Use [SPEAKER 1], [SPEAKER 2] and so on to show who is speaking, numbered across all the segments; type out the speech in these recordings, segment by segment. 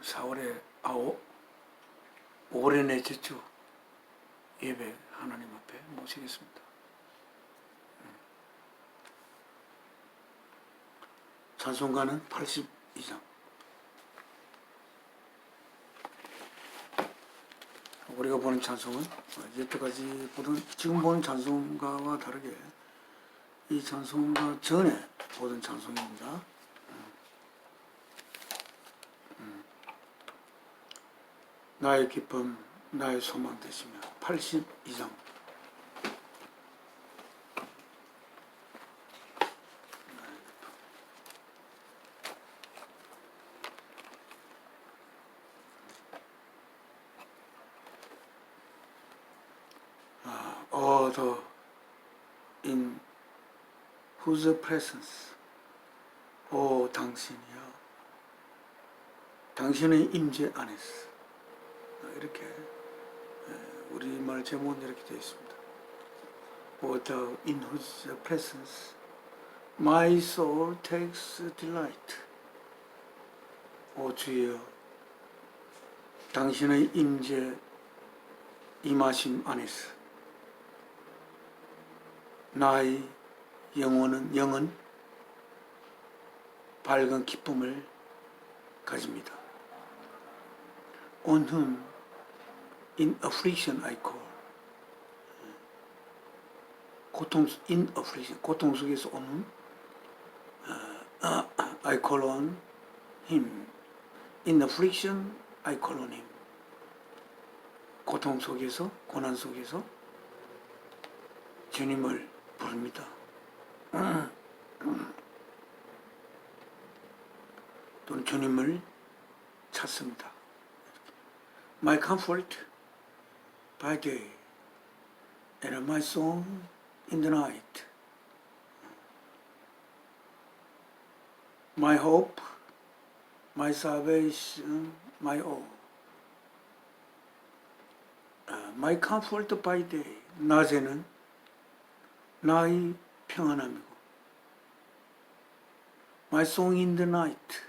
[SPEAKER 1] 4월에 5월의 넷째 주 예배 하나님 앞에 모시겠습니다. 찬송가는 82장. 우리가 보는 찬송은 여태까지 지금 보는 찬송가와 다르게 이 찬송가 전에 보던 찬송입니다. 나의 기쁨, 나의 소망 되시며 82장. Order in whose presence, 오 당신이여, 당신의 임재 안에서. 이렇게 우리말 제목은 이렇게 되어 있습니다. Order in whose presence my soul takes delight. 오 주여, 당신의 임재 임하심 안에서 나의 영은 밝은 기쁨을 가집니다. On whom in affliction I call. in affliction, 고통 속에서 오는 I call on him. In affliction I call on him. 고통 속에서, 고난 속에서 주님을 부릅니다. 또는 주님을 찾습니다. My comfort by day and my song in the night. My hope, my salvation, my all. My comfort by day. 낮에는 나의 평안함이고, My song in the night.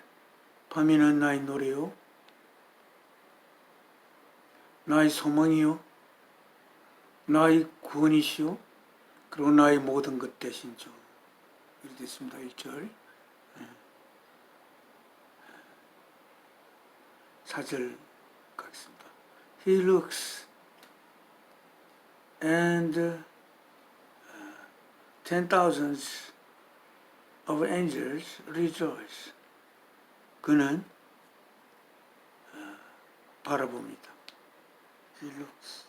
[SPEAKER 1] 밤에는 나의 노래요, 나의 소망이요, 나의 구원이시요, 그리고 나의 모든 것 되신 주. 이렇게 됐습니다. 1절. 4절 가겠습니다. He looks and 10,000s of angels rejoice. 그는 바라봅니다. He looks.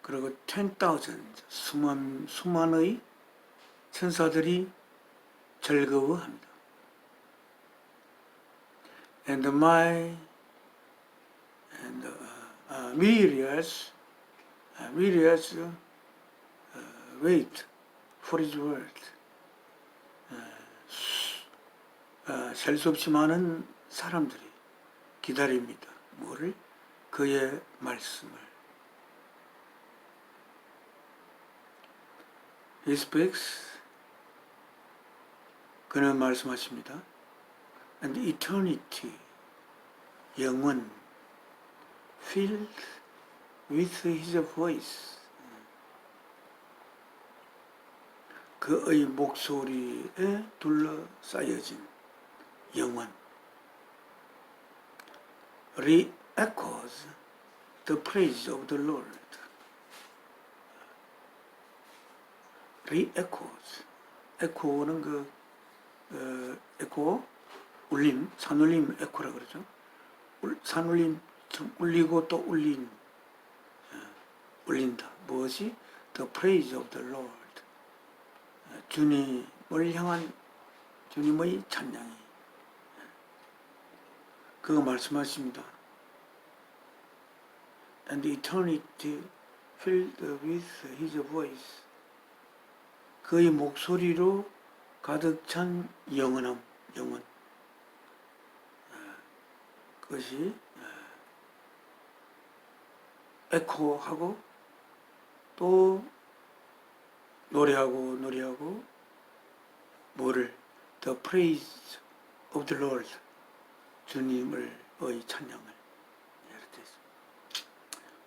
[SPEAKER 1] 그리고 10,000 수만의 천사들이 즐거워합니다. And myriads wait for his word. 셀 수 없이 많은 사람들이 기다립니다. 뭐를? 그의 말씀을. He speaks. 그는 말씀하십니다. And eternity, 영원, filled with his voice. 그의 목소리에 둘러싸여진 영원. Re-echoes the praise of the Lord. Re-echoes. 에코는 에코, 울림, 산울림 에코라 그러죠. 산울림 울리고 또 울린다. 무엇이? The praise of the Lord. 주님을 향한 주님의 찬양이. 그거 말씀하십니다. And eternity filled with his voice. 그의 목소리로 가득 찬 영원함, 영원. 그것이 에코하고 또 노래하고 뭐를? The praise of the Lord. 주님의 찬양을 이렇게 했습니다.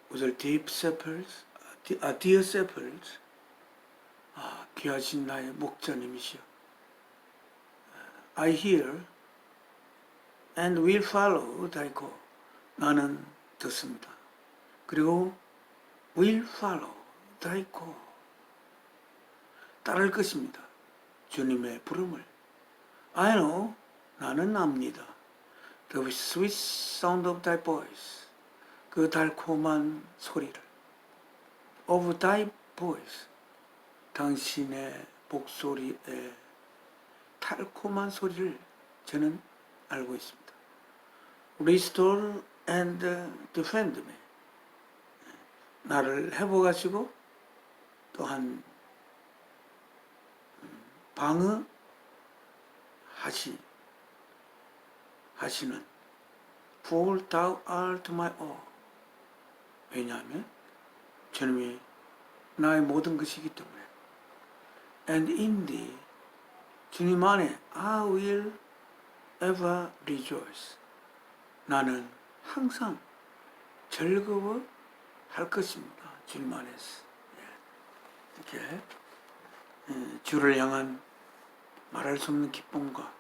[SPEAKER 1] 우선 deep shepherds, dear shepherds, 귀하신 나의 목자님이시여. I hear and will follow thy call. 나는 듣습니다. 그리고 will follow thy call. 따를 것입니다. 주님의 부름을. I know, 나는 압니다. The sweet sound of thy voice. 그 달콤한 소리를. Of thy voice. 당신의 목소리의 달콤한 소리를 저는 알고 있습니다. Restore and defend me. 나를 회복하시고 또한 하시는 For thou art my all. 왜냐하면 주님이 나의 모든 것이기 때문에. And in thee, 주님 안에 I will ever rejoice. 나는 항상 즐거워할 것입니다. 주님 안에서. 이렇게 주를 향한 말할 수 없는 기쁨과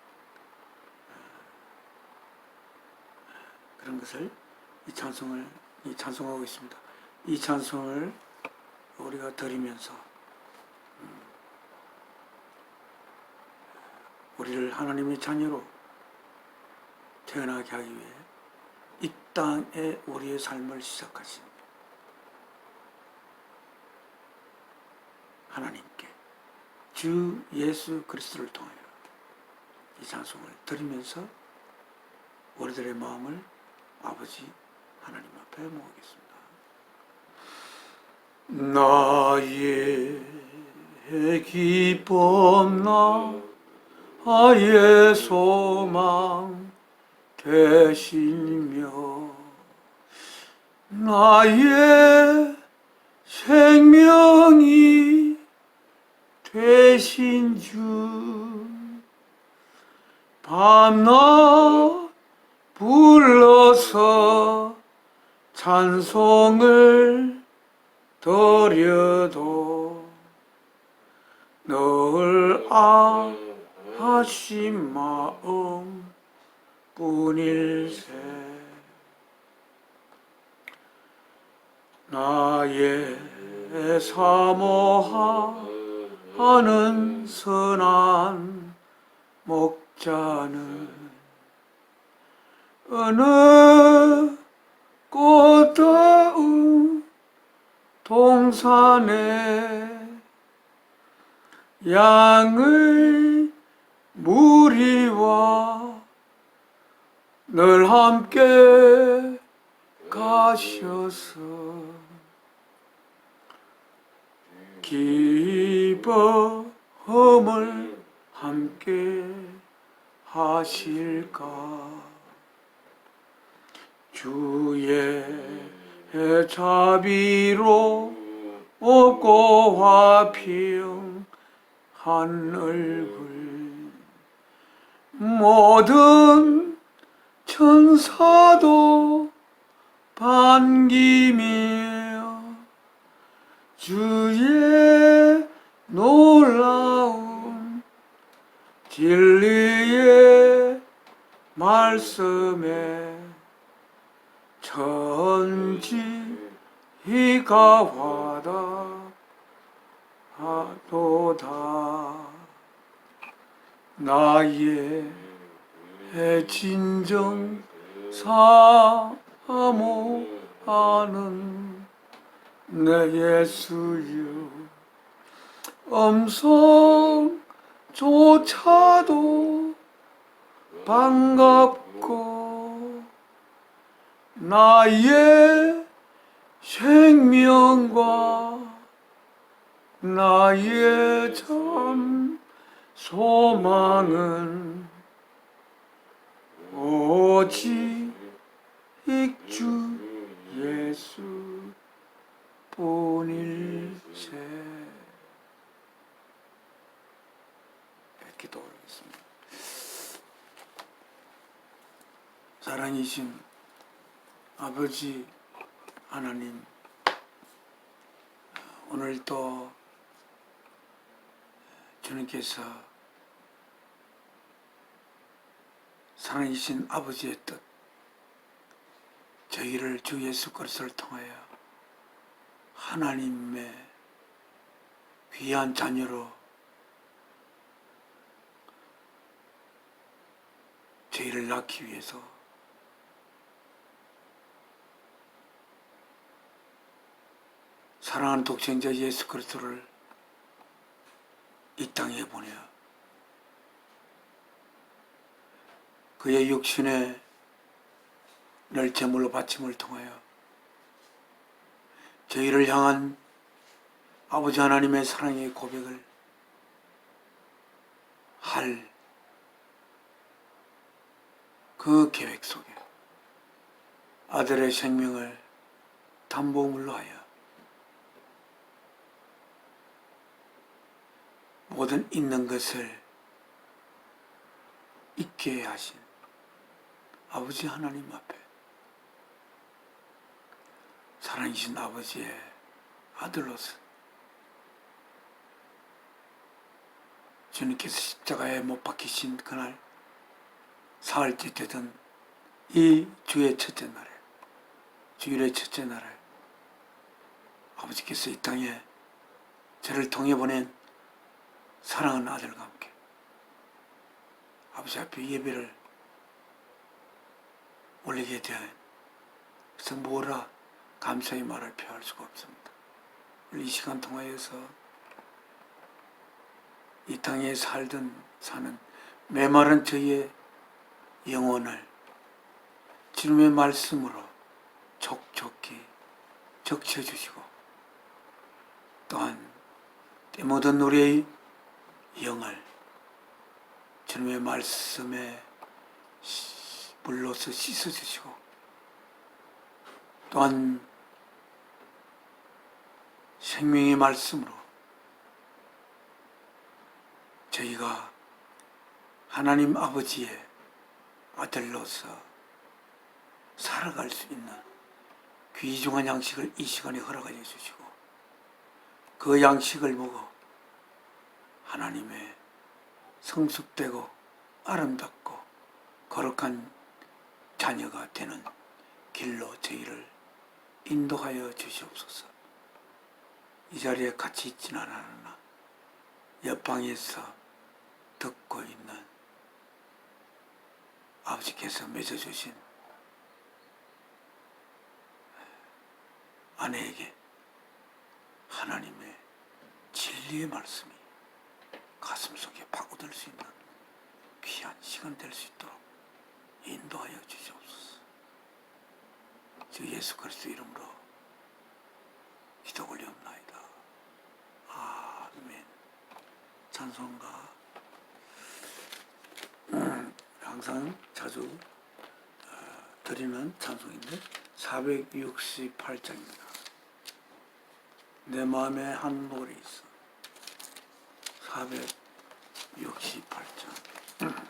[SPEAKER 1] 그런 것을 이 찬송하고 있습니다. 이 찬송을 우리가 드리면서 우리를 하나님의 자녀로 태어나게 하기 위해 이 땅에 우리의 삶을 시작하신 하나님께 주 예수 그리스도를 통하여 이 찬송을 드리면서 우리들의 마음을 아버지 하나님 앞에 모으겠습니다. 나의 기쁨 나의 소망 되시며 나의 생명이 되신 주 밤낮 불러서 찬송을 드려도 늘 아하신 마음 뿐일세. 나의 사모하는 선한 목자는 어느 꽃다운 동산에 양의 무리와 늘 함께 가셔서 기쁨을 함께 하실까. 주의 자비로 없고 화평한 얼굴 모든 천사도 반기며 주의 놀라운 진리의 말씀에 천지가 화답하도다. 나의 진정 사모하는 내 예수여 음성조차도 반갑고 나의 생명과 나의 참 소망은 오직 주 예수 뿐일세. 기도 올리겠습니다. 사랑이신 아버지 하나님, 오늘도 주님께서 사랑이신 아버지의 뜻, 저희를 주 예수 그리스도를 통하여 하나님의 귀한 자녀로 저희를 낳기 위해서 사랑하는 독생자 예수 그리스도를 이 땅에 보내 그의 육신의 늘 제물로 바침을 통하여 저희를 향한 아버지 하나님의 사랑의 고백을 할 그 계획 속에 아들의 생명을 담보물로 하여 모든 있는 것을 잊게 하신 아버지 하나님 앞에 사랑이신 아버지의 아들로서 주님께서 십자가에 못 박히신 그날 사흘째 되던 이 주의 첫째 날에, 주일의 첫째 날에 아버지께서 이 땅에 저를 통해 보낸 사랑하는 아들과 함께 아버지 앞에 예배를 올리게 되어 그래서 뭐라 감사의 말을 표할 수가 없습니다. 이 시간 통하여서 이 땅에 사는 메마른 저희의 영혼을 주님의 말씀으로 촉촉히 적셔주시고 또한 때 묻은 우리의 영을 주님의 말씀에 물로서 씻어주시고 또한 생명의 말씀으로 저희가 하나님 아버지의 아들로서 살아갈 수 있는 귀중한 양식을 이 시간에 허락하여 주시고 그 양식을 먹어 하나님의 성숙되고 아름답고 거룩한 자녀가 되는 길로 저희를 인도하여 주시옵소서. 이 자리에 같이 있지는 않으나 옆방에서 듣고 있는 아버지께서 맺어주신 아내에게 하나님의 진리의 말씀이 가슴속에 파고들 수 있는 귀한 시간 될 수 있도록 인도하여 주시옵소서. 주 예수 그리스도 이름으로 기도 올리옵나이다. 아멘. 찬송가 항상 자주 드리는 찬송인데 468장입니다. 내 마음에 한 노래 있어. 468장.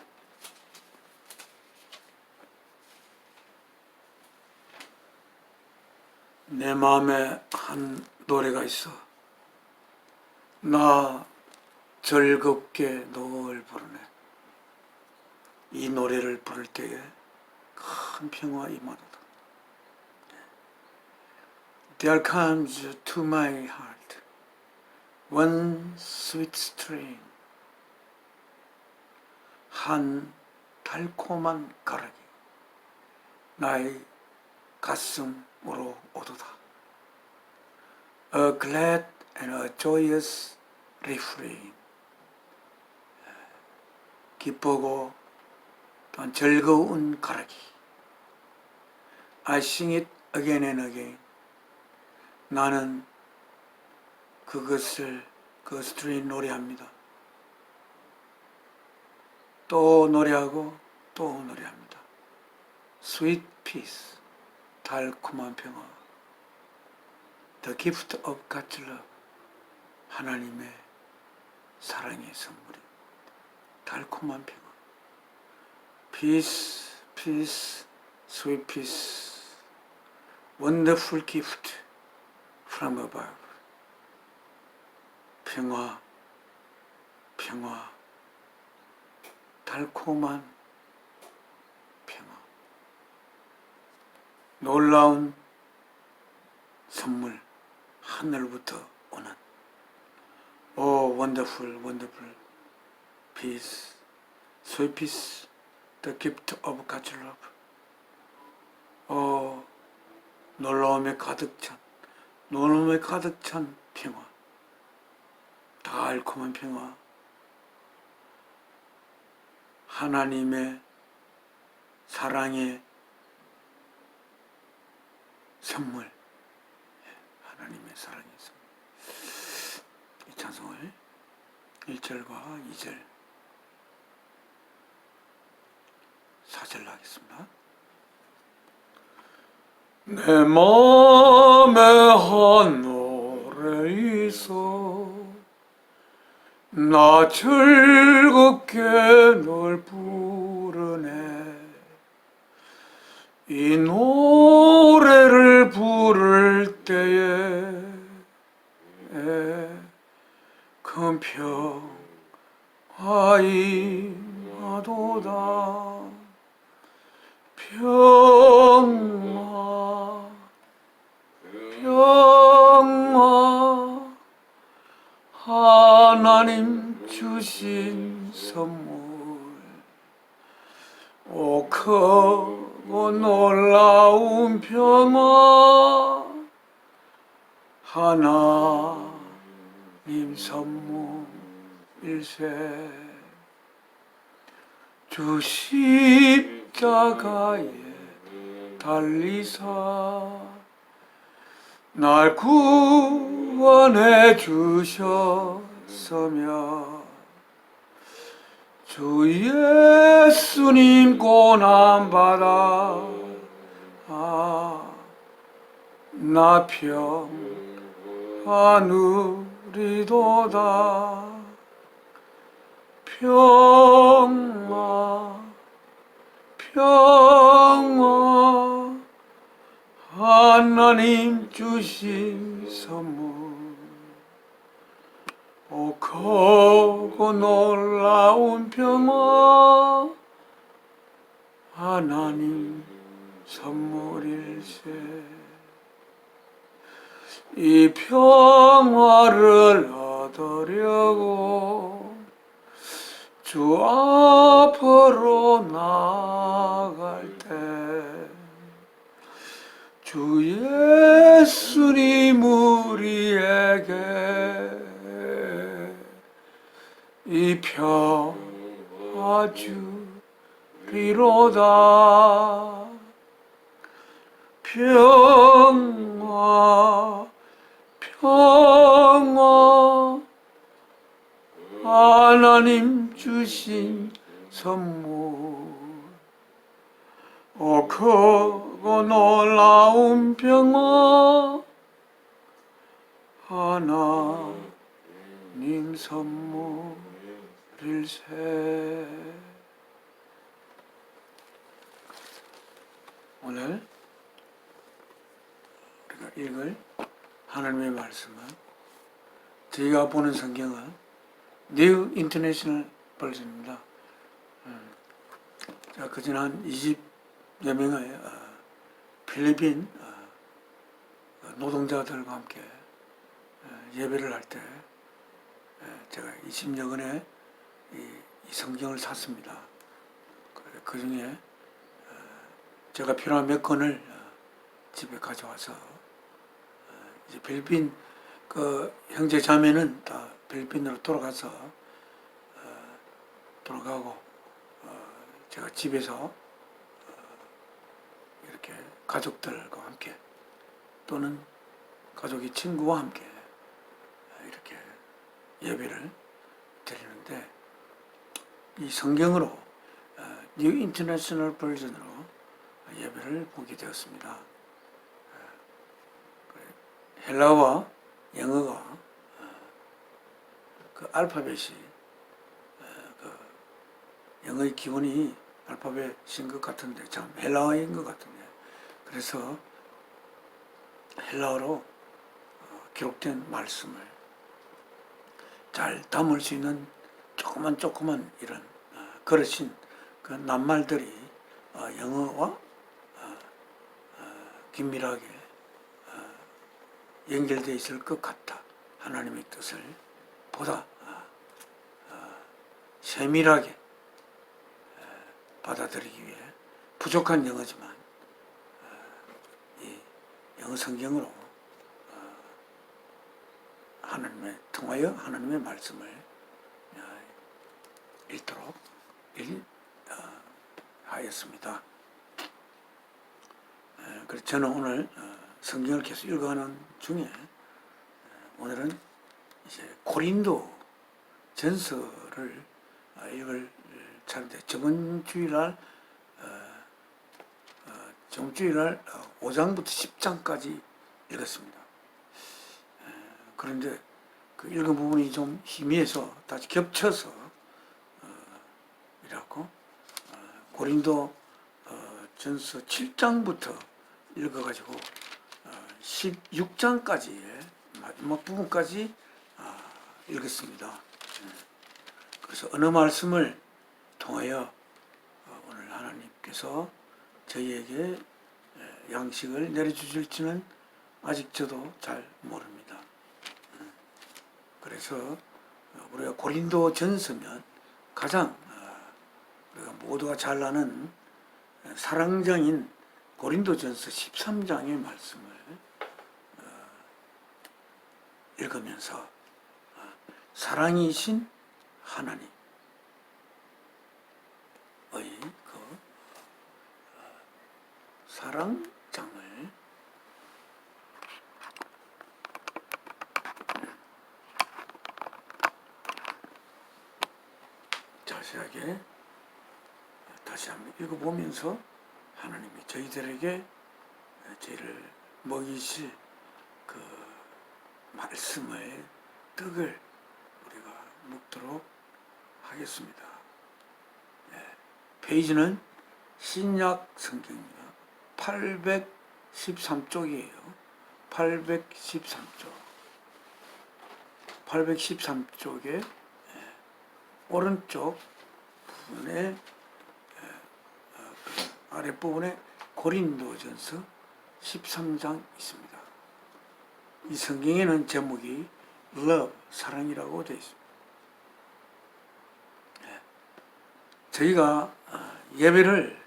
[SPEAKER 1] 내 마음에 한 노래가 있어. 나 즐겁게 널 부르네. 이 노래를 부를 때에 큰 평화 임하도다. There comes to my heart one sweet strain. 한 달콤한 가락이 나의 가슴으로 오도다. A glad and a joyous refrain. 기쁘고 또한 즐거운 가락이. I sing it again and again. 나는 그것을 그 스트레인 노래합니다. 또 노래하고 또 노래합니다. Sweet peace, 달콤한 평화. The gift of God's love, 하나님의 사랑의 선물이 달콤한 평화. Peace, peace, sweet peace, wonderful gift from above. 평화, 평화, 달콤한 평화, 놀라운 선물, 하늘부터 오는 wonderful, wonderful peace, sweet peace, the gift of God's love. 놀라움에 가득 찬, 놀라움에 가득 찬 평화, 달콤한 평화, 하나님의 사랑의 선물, 하나님의 사랑의 선물. 이 찬송을 1절과 2절, 4절 하겠습니다. 내 맘에 한 노래 있어 나 즐겁게 널 부르네. 이 노래를 부를 때에 큰 평화임하도다. 평화, 평화, 하나님 주신 선물, 크고 놀라운 평화, 하나님 선물일세. 주 십자가에 달리사 날 구원해 주셨으며 주 예수님 고난받아 나 평화 누리도다. 평화, 평화, 하나님 주신 선물, 크고 놀라운 평화, 하나님 선물일세. 이 평화를 얻으려고 주 앞으로 나아갈 때 주 예수님 우리에게 이 평화 주리로다. 평화, 평화, 하나님 주신 선물, 크고 놀라운 평화, 하나님 선물일세. 오늘 우리가 읽을 하나님의 말씀은, 저희가 보는 성경은 뉴 인터내셔널 버전입니다. 그전 한 20여 명의 필리핀 노동자들과 함께 예배를 할 때 제가 20여 권의 이 성경을 샀습니다. 그 중에 제가 필요한 몇 권을 집에 가져와서 이제 필리핀 그 형제 자매는 다 필리핀으로 돌아가고 제가 집에서 이렇게 가족들과 함께 또는 가족의 친구와 함께 이렇게 예배를 드리는데, 이 성경으로 뉴 인터내셔널 버전으로 예배를 보게 되었습니다. 헬라어와 영어가 그 알파벳이 그 영어의 기본이 알파벳인 것 같은데 참 헬라어인 것 같은데 그래서 헬라어로 기록된 말씀을 잘 담을 수 있는 조그만 이런 그릇인 그 낱말들이 영어와 긴밀하게 연결되어 있을 것 같다. 하나님의 뜻을 보다 세밀하게 받아들이기 위해 부족한 영어지만 이 영어 성경으로 하나님의 통하여 하나님의 말씀을 읽도록 하였습니다. 그래서 저는 오늘 성경을 계속 읽어가는 중에 오늘은 이제 고린도 전서를 읽을 차례인데 저번 주일날 5장부터 10장까지 읽었습니다. 그런데 그 읽은 부분이 좀 희미해서 다시 겹쳐서 이라고 고린도 전서 7장부터 읽어가지고 16장까지의 마지막 부분까지 읽었습니다. 그래서 어느 말씀을 통하여 오늘 하나님께서 저희에게 양식을 내려주실지는 아직 저도 잘 모릅니다. 그래서 우리가 고린도 전서면 가장 우리가 모두가 잘 아는 사랑장인 고린도 전서 13장의 말씀을 읽으면서 사랑이신 하나님의 그 사랑장을 자세하게 다시 한번 읽어보면서 하나님이 저희들에게 저희를 먹이실 그 말씀의 떡을 우리가 먹도록 하겠습니다. 페이지는 신약 성경입니다. 813쪽이에요. 813쪽. 813쪽에 오른쪽 부분에 아랫부분에 고린도전서 13장 있습니다. 이 성경에는 제목이 Love, 사랑이라고 되어 있습니다. 저희가 예배를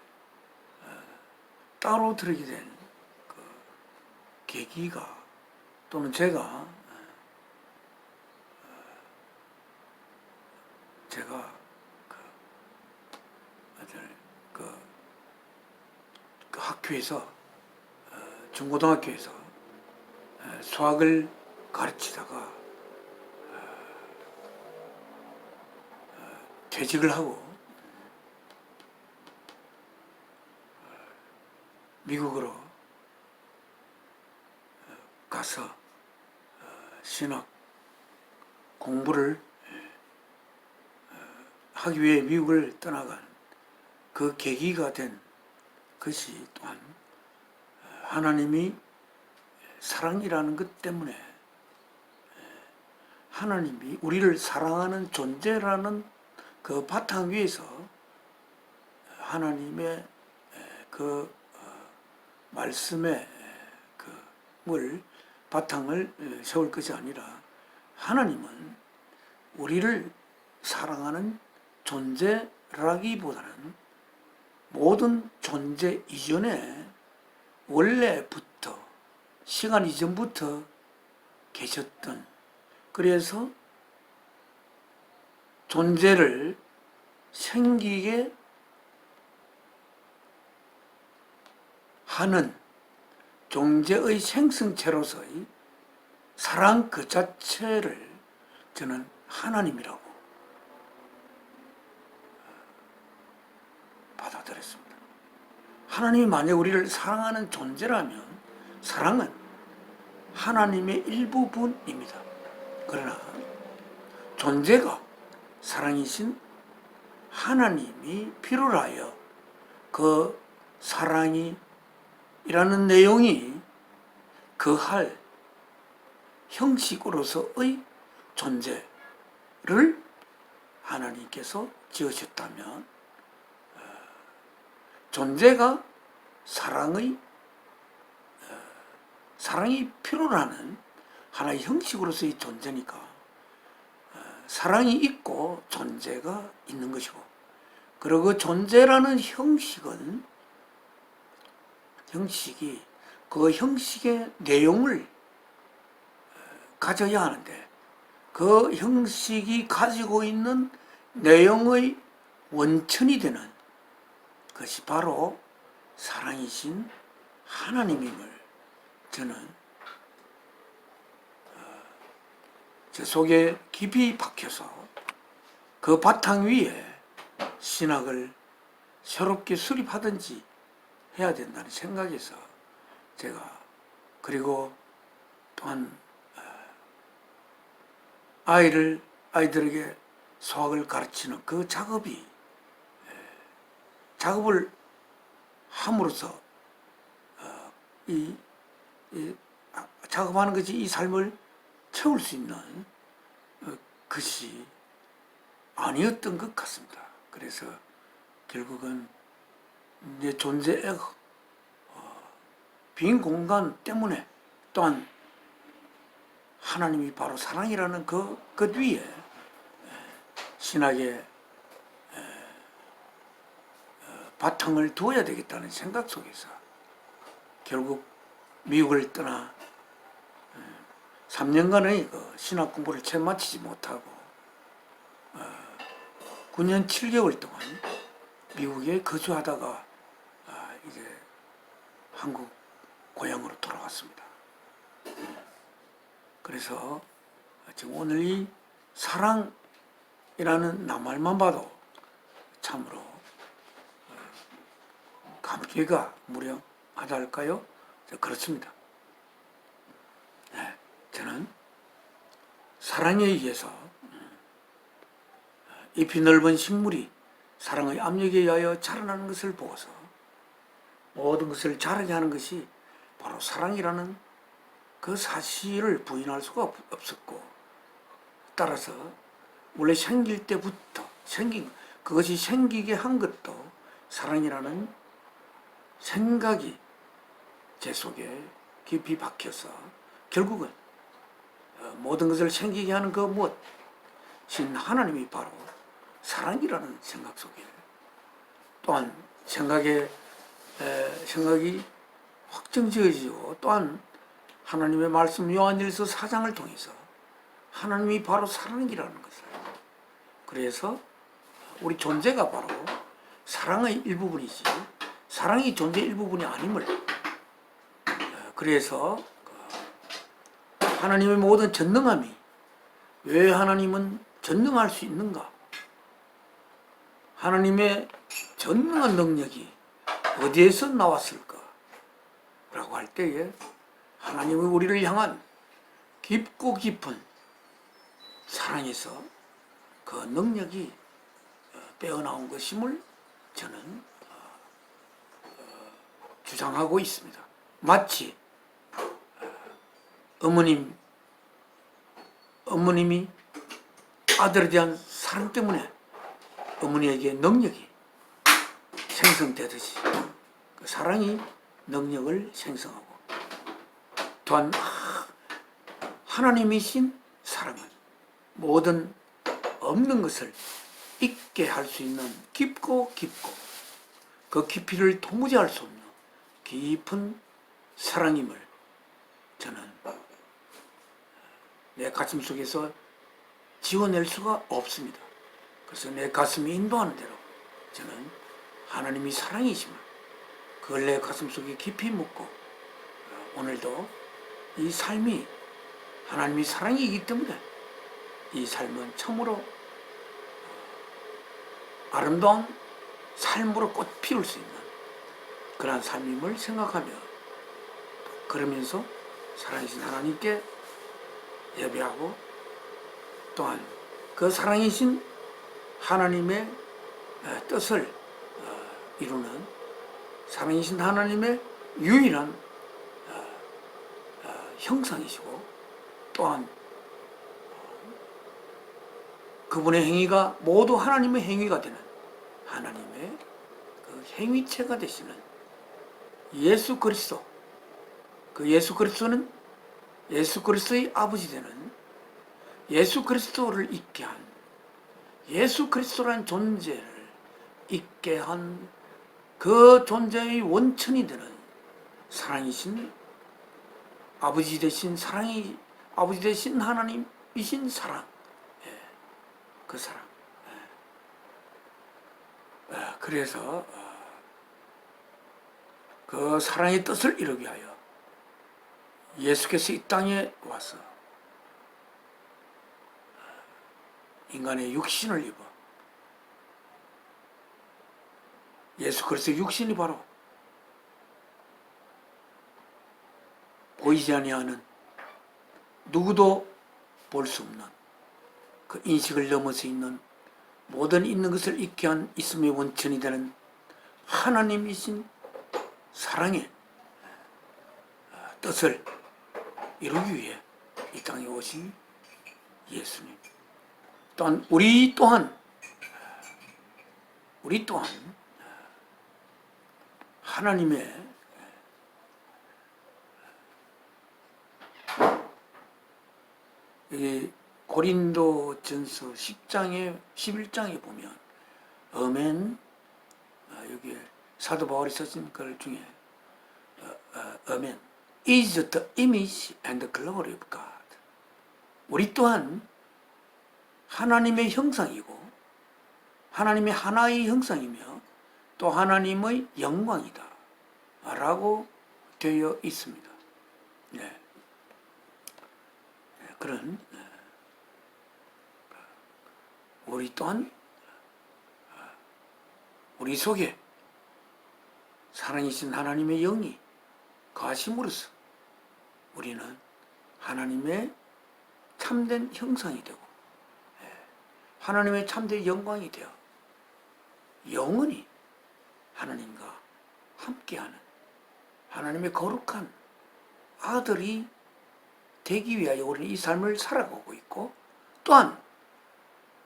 [SPEAKER 1] 따로 드리게 된 그 계기가 또는 제가 그 학교에서 중고등학교에서 수학을 가르치다가 퇴직을 하고 미국으로 가서 신학 공부를 하기 위해 미국을 떠나간 그 계기가 된 것이 또한 하나님이 사랑이라는 것 때문에 하나님이 우리를 사랑하는 존재라는 그 바탕 위에서 하나님의 그 말씀의 그물 바탕을 세울 것이 아니라 하나님은 우리를 사랑하는 존재라기보다는 모든 존재 이전에 원래부터 시간 이전부터 계셨던, 그래서 존재를 생기게 하는 존재의 생성체로서의 사랑 그 자체를 저는 하나님이라고 받아들였습니다. 하나님이 만약 우리를 사랑하는 존재라면 사랑은 하나님의 일부분입니다. 그러나 존재가 사랑이신 하나님이 필요로 하여 그 사랑이라는 내용이 거할 형식으로서의 존재를 하나님께서 지으셨다면 존재가 사랑이 필요로 하는 하나의 형식으로서의 존재니까 사랑이 있고 존재가 있는 것이고, 그리고 그 존재라는 형식이 그 형식의 내용을 가져야 하는데, 그 형식이 가지고 있는 내용의 원천이 되는 것이 바로 사랑이신 하나님임을 저는 제 속에 깊이 박혀서 그 바탕 위에 신학을 새롭게 수립하든지 해야 된다는 생각에서 제가, 그리고 또한 아이들에게 수학을 가르치는 그 작업을 함으로써 이 작업하는 것이 이 삶을 채울 수 있는 것이 아니었던 것 같습니다. 그래서 결국은 내 존재의 빈 공간 때문에, 또한 하나님이 바로 사랑이라는 그 위에 신학의 바탕을 두어야 되겠다는 생각 속에서 결국 미국을 떠나 3년간의 그 신학 공부를 채 마치지 못하고 9년 7개월 동안 미국에 거주하다가 이제 한국 고향으로 돌아왔습니다. 그래서 지금 오늘 이 사랑이라는 낱말만 봐도 참으로 감개가 무량하다 할까요? 그렇습니다. 네, 저는 사랑에 의해서 잎이 넓은 식물이 사랑의 압력에 의하여 자라나는 것을 보고서 모든 것을 자라게 하는 것이 바로 사랑이라는 그 사실을 부인할 수가 없었고, 따라서 원래 생길 때부터 그것이 생기게 한 것도 사랑이라는 생각이 제 속에 깊이 박혀서 결국은 모든 것을 생기게 하는 그 무엇인 하나님이 바로 사랑이라는 생각 속에, 또한 생각이 확정지어지고, 또한 하나님의 말씀 요한일서 4장을 통해서 하나님이 바로 사랑이라는 것을, 그래서 우리 존재가 바로 사랑의 일부분이지 사랑이 존재의 일부분이 아님을, 그래서 하나님의 모든 전능함이, 왜 하나님은 전능할 수 있는가? 하나님의 전능한 능력이 어디에서 나왔을까? 라고 할 때에 하나님은 우리를 향한 깊고 깊은 사랑에서 그 능력이 빼어나온 것임을 저는 주장하고 있습니다. 마치 어머님이 아들에 대한 사랑 때문에 어머니에게 능력이 생성되듯이 그 사랑이 능력을 생성하고, 또한 하나님이신 사랑은 모든 없는 것을 있게 할 수 있는 깊고 그 깊이를 도무지 알 수 없는 깊은 사랑임을 저는 내 가슴 속에서 지워낼 수가 없습니다. 그래서 내 가슴이 인도하는 대로 저는 하나님이 사랑이심을 그걸 내 가슴 속에 깊이 묻고, 오늘도 이 삶이 하나님이 사랑이기 때문에 이 삶은 참으로 아름다운 삶으로 꽃 피울 수 있는 그러한 삶임을 생각하며, 그러면서 살아계신 하나님께 예배하고, 또한 그 사랑이신 하나님의 뜻을 이루는 살아계신 하나님의 유일한 형상이시고, 또한 그분의 행위가 모두 하나님의 행위가 되는 하나님의 그 행위체가 되시는 예수 그리스도, 그 예수 그리스도는 예수 그리스도의 아버지 되는 예수 그리스도를 있게 한, 예수 그리스도라는 존재를 있게 한 그 존재의 원천이 되는 사랑이신 아버지 되신 아버지 되신 하나님이신 사랑, 그 사랑. 그래서 그 사랑의 뜻을 이루기 위하여 예수께서 이 땅에 와서 인간의 육신을 입어, 예수 그리스도의 육신이 바로 보이지 아니하는, 누구도 볼 수 없는 그 인식을 넘어서 있는 모든 있는 것을 있게 한 있음의 원천이 되는 하나님이신 사랑의 뜻을 이루기 위해 이 땅에 오신 예수님. 또한 우리 또한 하나님의 고린도전서 10장에 11장에 보면 아멘, 여기 사도 바울이 쓰신 글 중에 아멘 is the image and the glory of God. 우리 또한 하나님의 형상이고 하나님의 하나의 형상이며 또 하나님의 영광이다 라고 되어 있습니다. 네. 그런 우리 또한 우리 속에 살아계신 하나님의 영이 거하심으로써 우리는 하나님의 참된 형상이 되고 하나님의 참된 영광이 되어 영원히 하나님과 함께하는 하나님의 거룩한 아들이 되기 위하여 우리는 이 삶을 살아가고 있고, 또한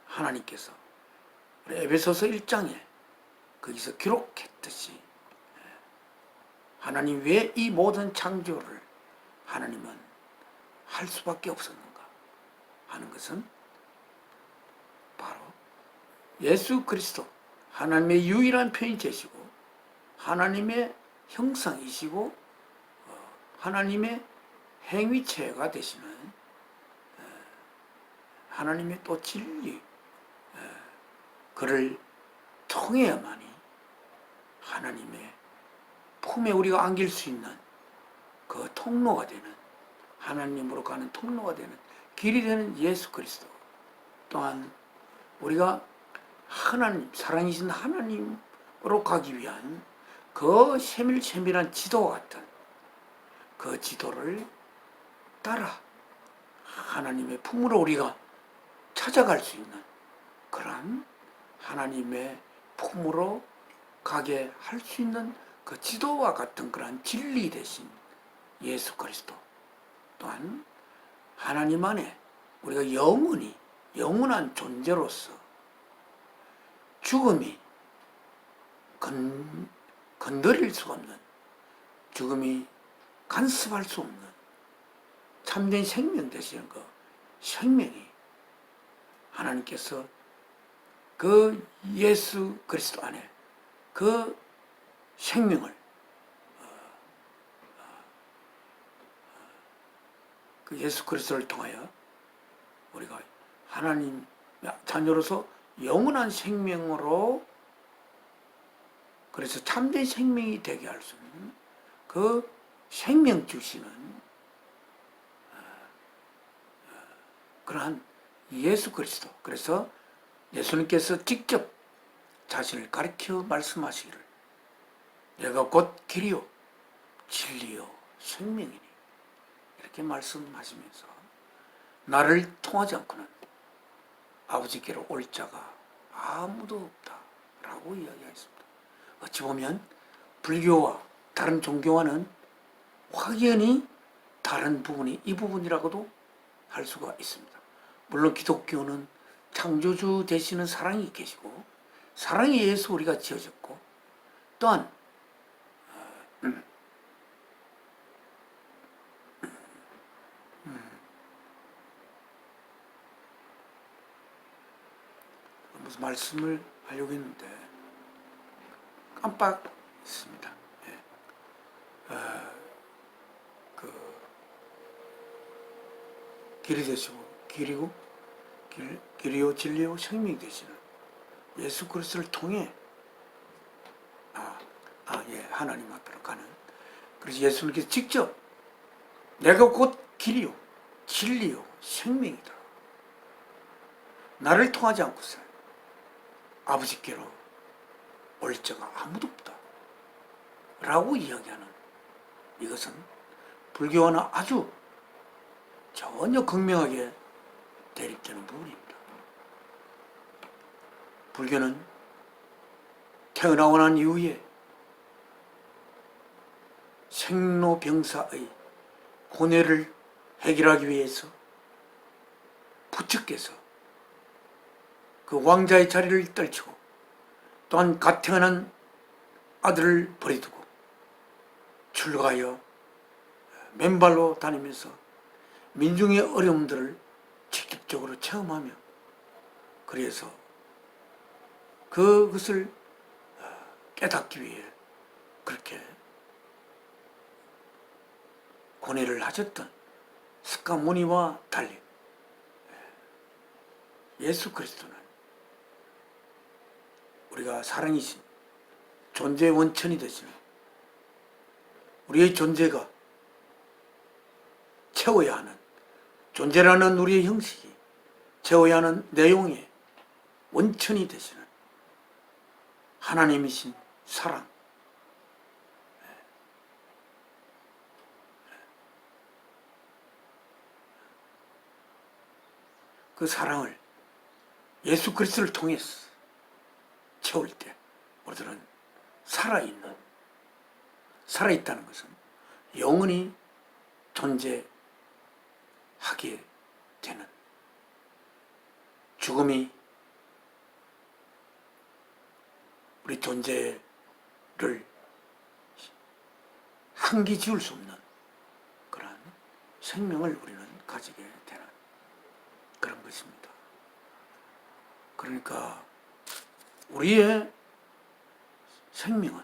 [SPEAKER 1] 하나님께서 우리 에베소서 1장에 거기서 기록했듯이 하나님 왜 이 모든 창조를 하나님은 할 수밖에 없었는가 하는 것은 바로 예수 그리스도, 하나님의 유일한 편지시고 하나님의 형상이시고 하나님의 행위체가 되시는 하나님의 또 진리, 그를 통해야만이 하나님의 품에 우리가 안길 수 있는 그 통로가 되는, 하나님으로 가는 통로가 되는 길이 되는 예수 그리스도, 또한 우리가 하나님, 사랑이신 하나님으로 가기 위한 그 세밀한 지도와 같은 그 지도를 따라 하나님의 품으로 우리가 찾아갈 수 있는 그러한 하나님의 품으로 가게 할 수 있는 그 지도와 같은 그러한 진리 대신 예수 그리스도, 또한 하나님 안에 우리가 영원한 존재로서 죽음이 건드릴 수 없는, 죽음이 간섭할 수 없는 참된 생명 되시는 그 생명이 하나님께서 그 예수 그리스도 안에 그 생명을 그 예수 그리스도를 통하여 우리가 하나님 자녀로서 영원한 생명으로, 그래서 참된 생명이 되게 할 수 있는 그 생명 주시는 그러한 예수 그리스도. 그래서 예수님께서 직접 자신을 가리켜 말씀하시기를 내가 곧 길이요 진리요 생명이니 이렇게 말씀하시면서 나를 통하지 않고는 아버지께로 올 자가 아무도 없다 라고 이야기하였습니다. 어찌 보면 불교와 다른 종교와는 확연히 다른 부분이 이 부분이라고도 할 수가 있습니다. 물론 기독교는 창조주 되시는 사랑이 계시고 사랑에 의해서 우리가 지어졌고 또한 무슨 말씀을 하려고 했는데 깜빡했습니다. 예. 길이 되시고 길이요 진리요 생명이 되시는 예수 그리스도를 통해 하나님 앞으로 가는, 그래서 예수님께서 직접 내가 곧 길이요 진리요 생명이다, 나를 통하지 않고서 아버지께로 올 자가 아무도 없다 라고 이야기하는, 이것은 불교와는 아주 전혀 극명하게 대립되는 부분입니다. 불교는 태어나고 난 이후에 생로병사의 고뇌를 해결하기 위해서 부처께서 그 왕자의 자리를 떨치고 또한 갓 태어난 아들을 버려두고 출가하여 맨발로 다니면서 민중의 어려움들을 직접적으로 체험하며, 그래서 그것을 깨닫기 위해 그렇게 고뇌를 하셨던 석가모니와 달리 예수 그리스도는 우리가 사랑이신 존재의 원천이 되시는, 우리의 존재가 채워야 하는, 존재라는 우리의 형식이 채워야 하는 내용의 원천이 되시는 하나님이신 사랑, 그 사랑을 예수 그리스도를 통해서 채울 때 우리들은 살아있다는 것은 영원히 존재하게 되는, 죽음이 우리 존재를 한기 지울 수 없는 그런 생명을 우리는 가지게 되는 그런 것입니다. 그러니까 우리의 생명은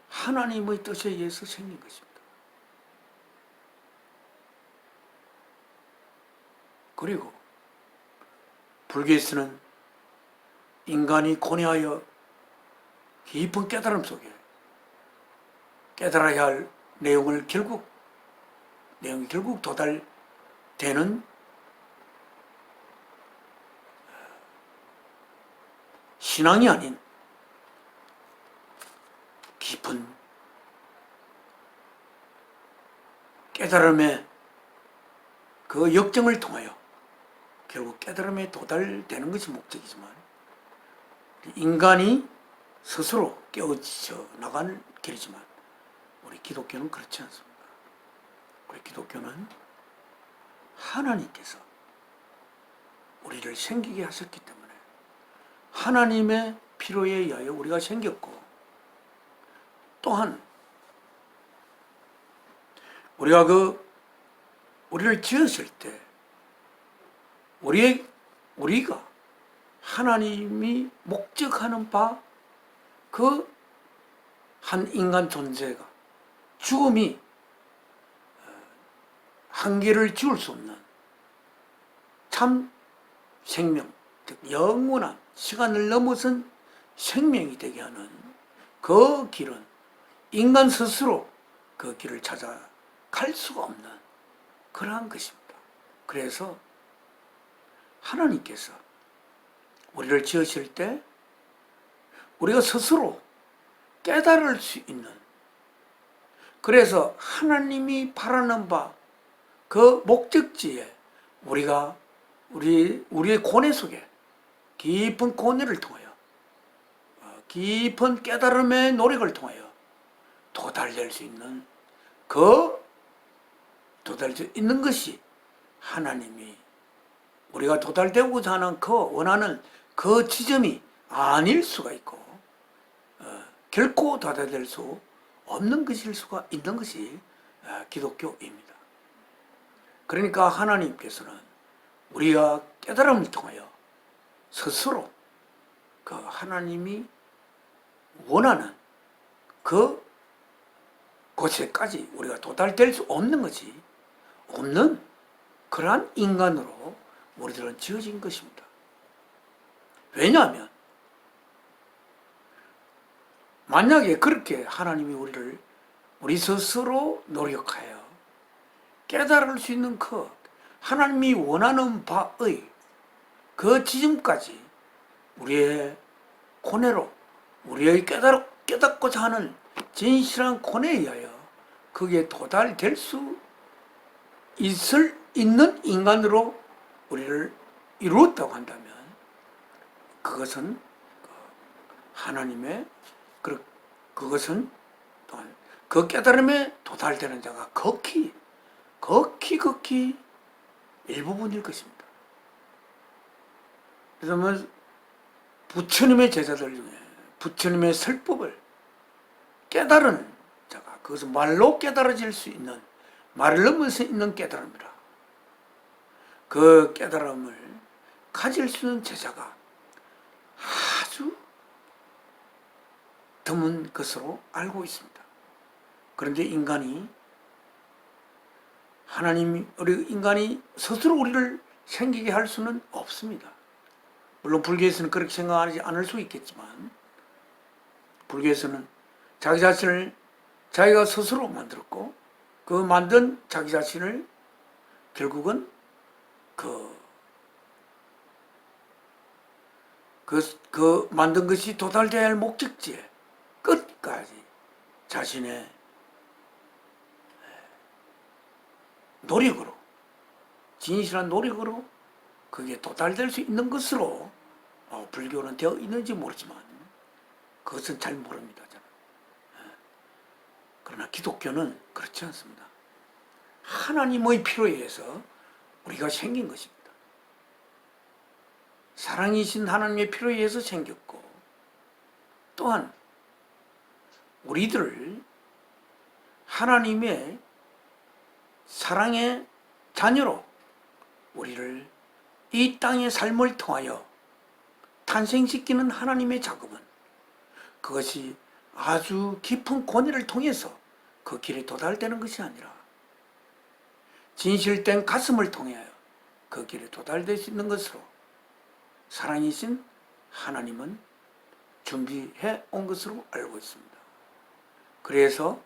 [SPEAKER 1] 하나님의 뜻에 의해서 생긴 것입니다. 그리고 불교에서는 인간이 고뇌하여 깊은 깨달음 속에 깨달아야 할 내용이 결국 도달되는 신앙이 아닌 깊은 깨달음의 그 역정을 통하여 결국 깨달음에 도달되는 것이 목적이지만, 인간이 스스로 깨어져 나가는 길이지만 우리 기독교는 그렇지 않습니다. 우리 기독교는 하나님께서 우리를 생기게 하셨기 때문에 하나님의 필요에 의하여 우리가 생겼고, 또한 우리가 우리를 지으실 때 우리가 하나님이 목적하는 바 그 한 인간 존재가 죽음이 한계를 지울 수 없는 참 생명, 즉 영원한 시간을 넘어선 생명이 되게 하는 그 길은 인간 스스로 그 길을 찾아갈 수가 없는 그러한 것입니다. 그래서 하나님께서 우리를 지으실 때 우리가 스스로 깨달을 수 있는, 그래서 하나님이 바라는 바 그 목적지에 우리가 우리의 고뇌 속에 깊은 고뇌를 통하여 깊은 깨달음의 노력을 통하여 도달될 수 있는 도달될 수 있는 것이 하나님이 우리가 도달되고자 하는 원하는 그 지점이 아닐 수가 있고 결코 도달될 수 없는 것일 수가 있는 것이 기독교입니다. 그러니까 하나님께서는 우리가 깨달음을 통하여 스스로 그 하나님이 원하는 그 곳에까지 우리가 도달될 수 없는 것이 없는 그러한 인간으로 우리들은 지어진 것입니다. 왜냐하면 만약에 그렇게 하나님이 우리 스스로 노력하여 깨달을 수 있는 하나님이 원하는 바의 그 지점까지 우리의 고뇌로 우리의 깨닫고자 하는 진실한 고뇌에 의하여 거기에 도달될 수 있는 인간으로 우리를 이루었다고 한다면 그것은 하나님의 그것은 또한 그 깨달음에 도달되는 자가 극히 일부분일 것입니다. 그래서 부처님의 제자들 중에 부처님의 설법을 깨달은 자가 그것은 말로 깨달아질 수 있는 말을 넘어서 있는 깨달음이라. 그 깨달음을 가질 수 있는 제자가 아주 드문 것으로 알고 있습니다. 그런데 우리 인간이 스스로 우리를 생기게 할 수는 없습니다. 물론 불교에서는 그렇게 생각하지 않을 수 있겠지만 불교에서는 자기 자신을 자기가 스스로 만들었고 그 만든 자기 자신을 결국은 그 만든 것이 도달되어야 할 목적지에 끝까지 자신의 노력으로 진실한 노력으로 그게 도달될 수 있는 것으로 불교는 되어 있는지 모르지만 그것은 잘 모릅니다. 저는. 그러나 기독교는 그렇지 않습니다. 하나님의 필요에 의해서 우리가 생긴 것입니다. 사랑이신 하나님의 필요에 의해서 생겼고 또한 우리들을 하나님의 사랑의 자녀로 우리를 이 땅의 삶을 통하여 탄생시키는 하나님의 작업은 그것이 아주 깊은 고뇌를 통해서 그 길에 도달되는 것이 아니라 진실된 가슴을 통하여 그 길에 도달될 수 있는 것으로 사랑이신 하나님은 준비해 온 것으로 알고 있습니다. 그래서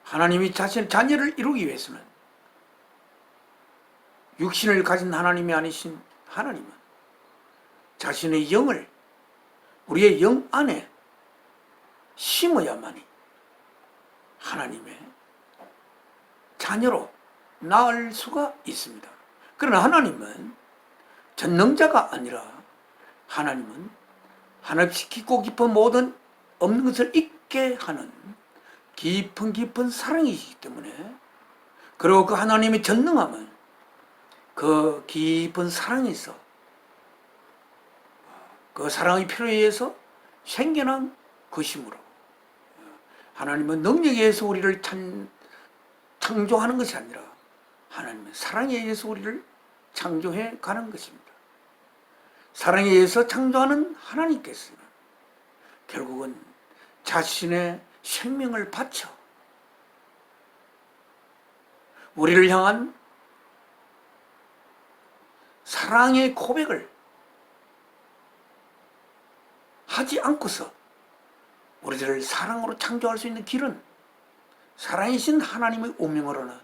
[SPEAKER 1] 하나님이 자신의 자녀를 이루기 위해서는 육신을 가진 하나님이 아니신 하나님은 자신의 영을 우리의 영 안에 심어야만이 하나님의 자녀로 낳을 수가 있습니다. 그러나 하나님은 전능자가 아니라 하나님은 한없이 깊고 깊은 모든 없는 것을 있게 하는 깊은 사랑이시기 때문에 그리고 그 하나님의 전능함은 그 깊은 사랑에서 그 사랑의 필요에 의해서 생겨난 것이므로 하나님은 능력에 의해서 우리를 창조하는 것이 아니라 하나님은 사랑에 의해서 우리를 창조해 가는 것입니다. 사랑에 의해서 창조하는 하나님께서는 결국은 자신의 생명을 바쳐 우리를 향한 사랑의 고백을 하지 않고서 우리들을 사랑으로 창조할 수 있는 길은 사랑이신 하나님의 운명으로는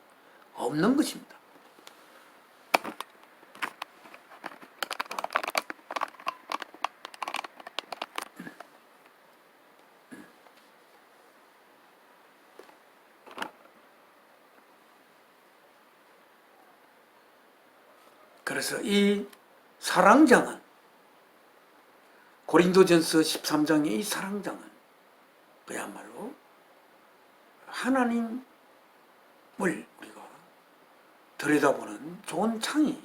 [SPEAKER 1] 없는 것입니다. 그래서 이 사랑장은 고린도전서 13장의 이 사랑장은 그야말로 하나님을 우리가 들여다보는 좋은 창이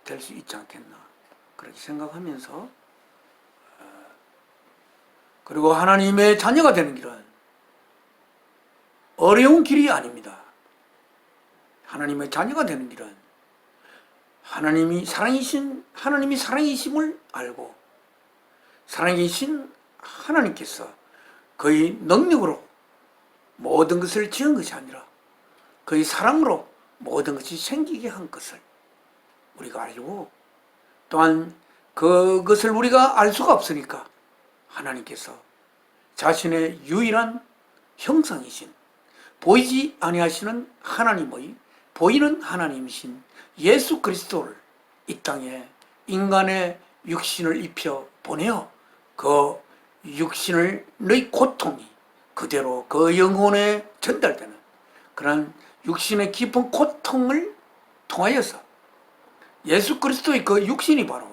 [SPEAKER 1] 될 수 있지 않겠나 그렇게 생각하면서, 그리고 하나님의 자녀가 되는 길은 어려운 길이 아닙니다. 하나님의 자녀가 되는 길은 하나님이 사랑이심을 알고 사랑이신 하나님께서 그의 능력으로 모든 것을 지은 것이 아니라 그의 사랑으로 모든 것이 생기게 한 것을 우리가 알고, 또한 그것을 우리가 알 수가 없으니까 하나님께서 자신의 유일한 형상이신 보이지 아니하시는 하나님의 보이는 하나님이신 예수 그리스도를 이 땅에 인간의 육신을 입혀 보내어 그 육신을 너희 고통이 그대로 그 영혼에 전달되는 그런 육신의 깊은 고통을 통하여서 예수 그리스도의 그 육신이 바로,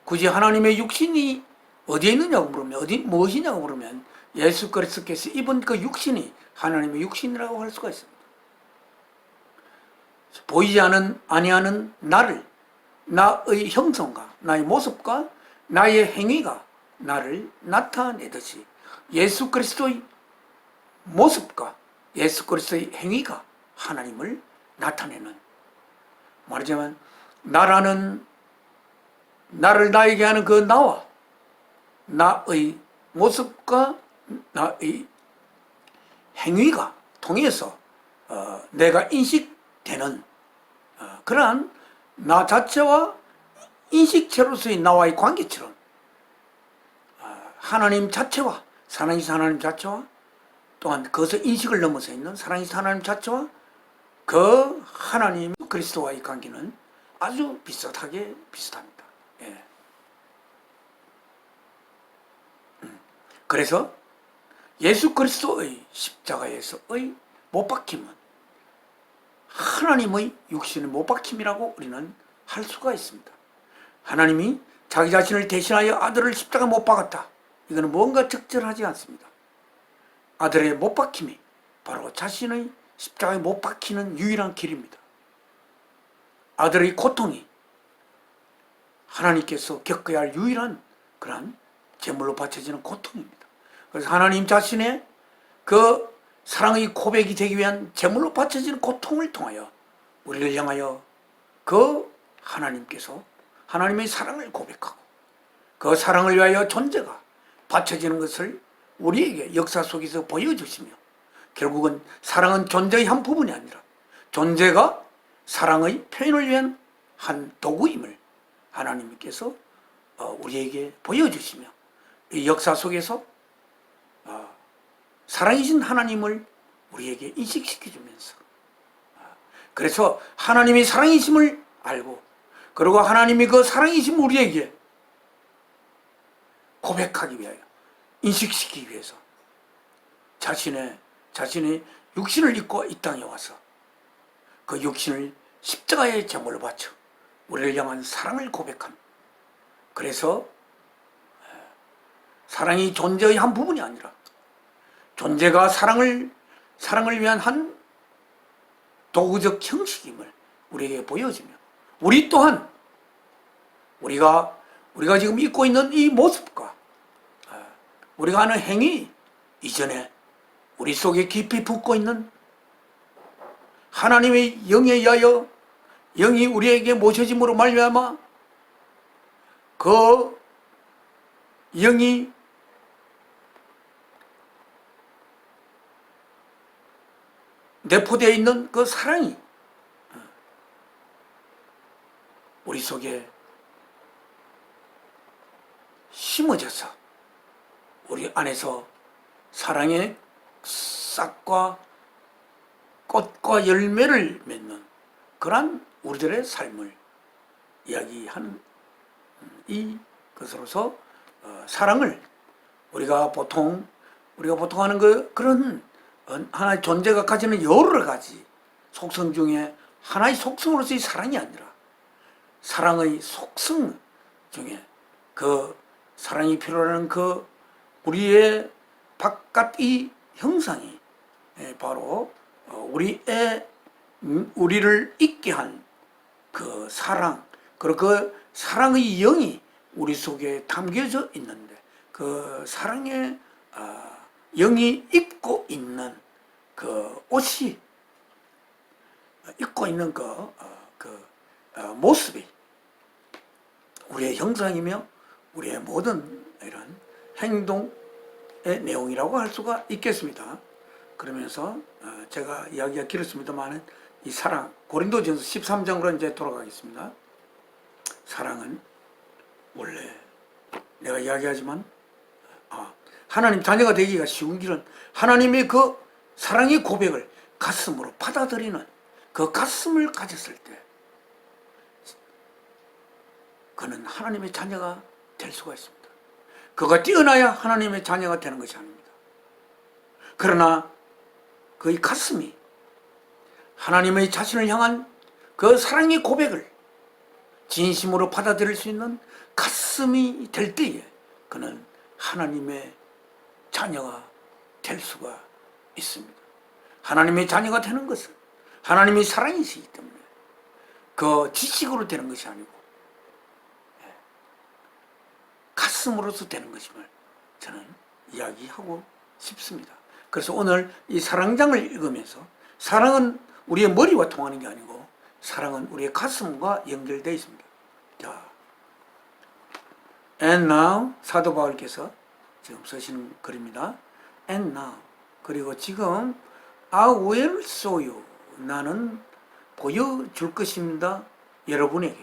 [SPEAKER 1] 굳이 하나님의 육신이 어디에 있느냐고 물으면 무엇이냐고 물으면 예수 그리스도께서 입은 그 육신이 하나님의 육신이라고 할 수가 있습니다. 보이지 아니하는 나를, 나의 형성과 나의 모습과 나의 행위가 나를 나타내듯이 예수 그리스도의 모습과 예수 그리스도의 행위가 하나님을 나타내는, 말하자면 나를 나에게 하는 그 나와 나의 모습과 나의 행위가 통해서 내가 인식되는 그러한 나 자체와 인식체로서의 나와의 관계처럼 하나님 자체와 살아계신 하나님 자체와 또한 그것을 인식을 넘어서 있는 살아계신 하나님 자체와 그 하나님 그리스도와의 관계는 아주 비슷합니다. 예. 그래서 예수 그리스도의 십자가에서의 못 박힘은 하나님의 육신의 못 박힘이라고 우리는 할 수가 있습니다. 하나님이 자기 자신을 대신하여 아들을 십자가에 못 박았다. 이거는 뭔가 적절하지 않습니다. 아들의 못 박힘이 바로 자신의 십자가에 못 박히는 유일한 길입니다. 아들의 고통이 하나님께서 겪어야 할 유일한 그러한 제물로 바쳐지는 고통입니다. 그래서 하나님 자신의 그 사랑의 고백이 되기 위한 제물로 바쳐지는 고통을 통하여 우리를 향하여 그 하나님께서 하나님의 사랑을 고백하고 그 사랑을 위하여 존재가 바쳐지는 것을 우리에게 역사 속에서 보여주시며, 결국은 사랑은 존재의 한 부분이 아니라 존재가 사랑의 표현을 위한 한 도구임을 하나님께서 우리에게 보여주시며, 이 역사 속에서 살아계신 하나님을 우리에게 인식시켜주면서, 그래서 하나님이 사랑이심을 알고, 그리고 하나님이 그 사랑이심을 우리에게 고백하기 위하여, 인식시키기 위해서 자신의 육신을 입고 이 땅에 와서 그 육신을 십자가의 제물로 바쳐 우리를 향한 사랑을 고백한, 그래서 사랑이 존재의 한 부분이 아니라 존재가 사랑을 위한 한 도구적 형식임을 우리에게 보여주며, 우리 또한 우리가 지금 입고 있는 이 모습과 우리가 하는 행위 이전에 우리 속에 깊이 품고 있는 하나님의 영에 의하여 영이 우리에게 모셔짐으로 말미암아 그 영이 내포되어 있는 그 사랑이 우리 속에 심어져서 우리 안에서 사랑의 싹과 꽃과 열매를 맺는 그러한 우리들의 삶을 이야기하는 이 것으로서 사랑을 우리가 보통 하는 그런 하나의 존재가 가지는 여러 가지 속성 중에 하나의 속성으로서의 사랑이 아니라 사랑의 속성 중에 그 사랑이 필요한 그 우리의 바깥의 형상이 바로 우리를 있게 한 그 사랑, 그리고 그 사랑의 영이 우리 속에 담겨져 있는데, 그 사랑의 영이 입고 있는 그 옷이, 입고 있는 모습이 우리의 형상이며 우리의 모든 이런 행동의 내용이라고 할 수가 있겠습니다. 그러면서 제가 이야기가 길었습니다만 이 사랑, 고린도전서 13장으로 이제 돌아가겠습니다. 사랑은 원래 내가 이야기하지만 하나님 자녀가 되기가 쉬운 길은 하나님의 그 사랑의 고백을 가슴으로 받아들이는 그 가슴을 가졌을 때 그는 하나님의 자녀가 될 수가 있습니다. 그가 뛰어나야 하나님의 자녀가 되는 것이 아닙니다. 그러나 그의 가슴이 하나님의 자신을 향한 그 사랑의 고백을 진심으로 받아들일 수 있는 가슴이 될 때에 그는 하나님의 자녀가 될 수가 있습니다. 하나님의 자녀가 되는 것은 하나님의 사랑이시기 때문에 그 지식으로 되는 것이 아니고 가슴으로서 되는 것임을 저는 이야기하고 싶습니다. 그래서 오늘 이 사랑장을 읽으면서 사랑은 우리의 머리와 통하는 게 아니고 사랑은 우리의 가슴과 연결되어 있습니다. 자, And now 사도 바울께서 지금 쓰시는 글입니다. And now, 그리고 지금 I will show you, 나는 보여줄 것입니다. 여러분에게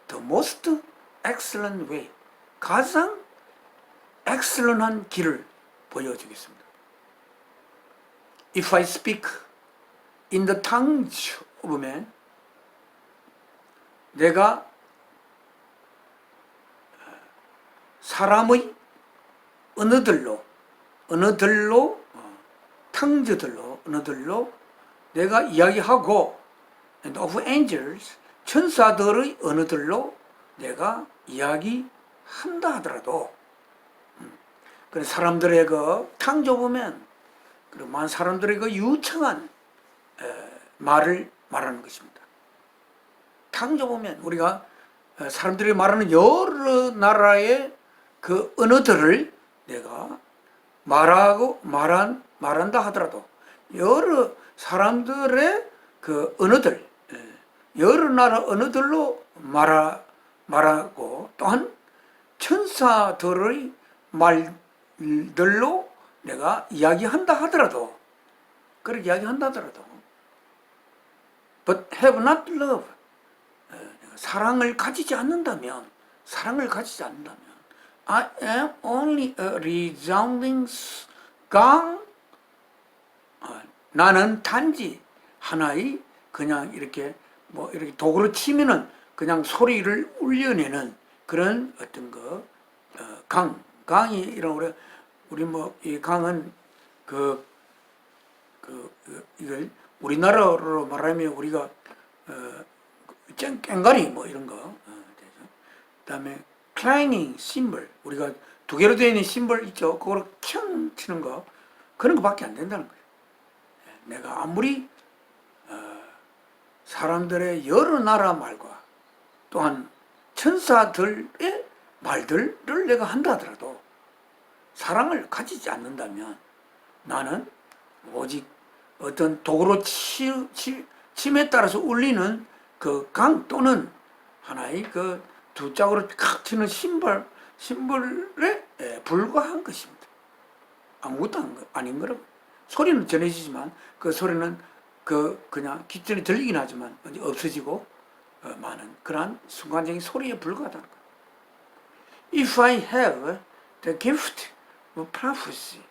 [SPEAKER 1] the most excellent way, 가장 엑셀런한 길을 보여주겠습니다. If I speak in the tongues of men, 내가 사람의 언어들로 언어들로 내가 이야기하고, and of angels, 천사들의 언어들로 내가 이야기한다 하더라도, 그 사람들의 그 탕조보면 그리고 많은 사람들의 그 유창한 말을 말하는 것입니다. 탕조보면 우리가 사람들이 말하는 여러 나라의 그 언어들을 내가 말한다 하더라도 여러 사람들의 그 언어들, 여러 나라 언어들로 말하고 또한 천사들의 말들로 내가 이야기한다 하더라도, 그렇게 이야기한다 하더라도, but have not love, 사랑을 가지지 않는다면, I am only a resounding gong, 나는 단지 하나의 그냥 이렇게 이렇게 도구로 치면은 그냥 소리를 울려내는 그런 어떤 강이 이런 우리 이 강은 이걸 우리나라로 말하면 우리가 깽가리 이런 거, 그다음에 클라이닝 심벌, 우리가 두 개로 되어 있는 심벌 있죠. 그거로 켕 치는 거, 그런 거밖에 안 된다는 거예요. 내가 아무리 사람들의 여러 나라 말과 또한 천사들의 말들을 내가 한다 하더라도 사랑을 가지지 않는다면 나는 오직 어떤 도구로 침에 따라서 울리는 그 강 또는 하나의 그 두 짝으로 칵 치는 심벌에 불과한 것입니다. 아무것도 아닌 거라고. 소리는 전해지지만 그 소리는 그냥 귓전에 들리긴 하지만 없어지고 많은 그러한 순간적인 소리에 불과하다는 거예요. If I have the gift of prophecy,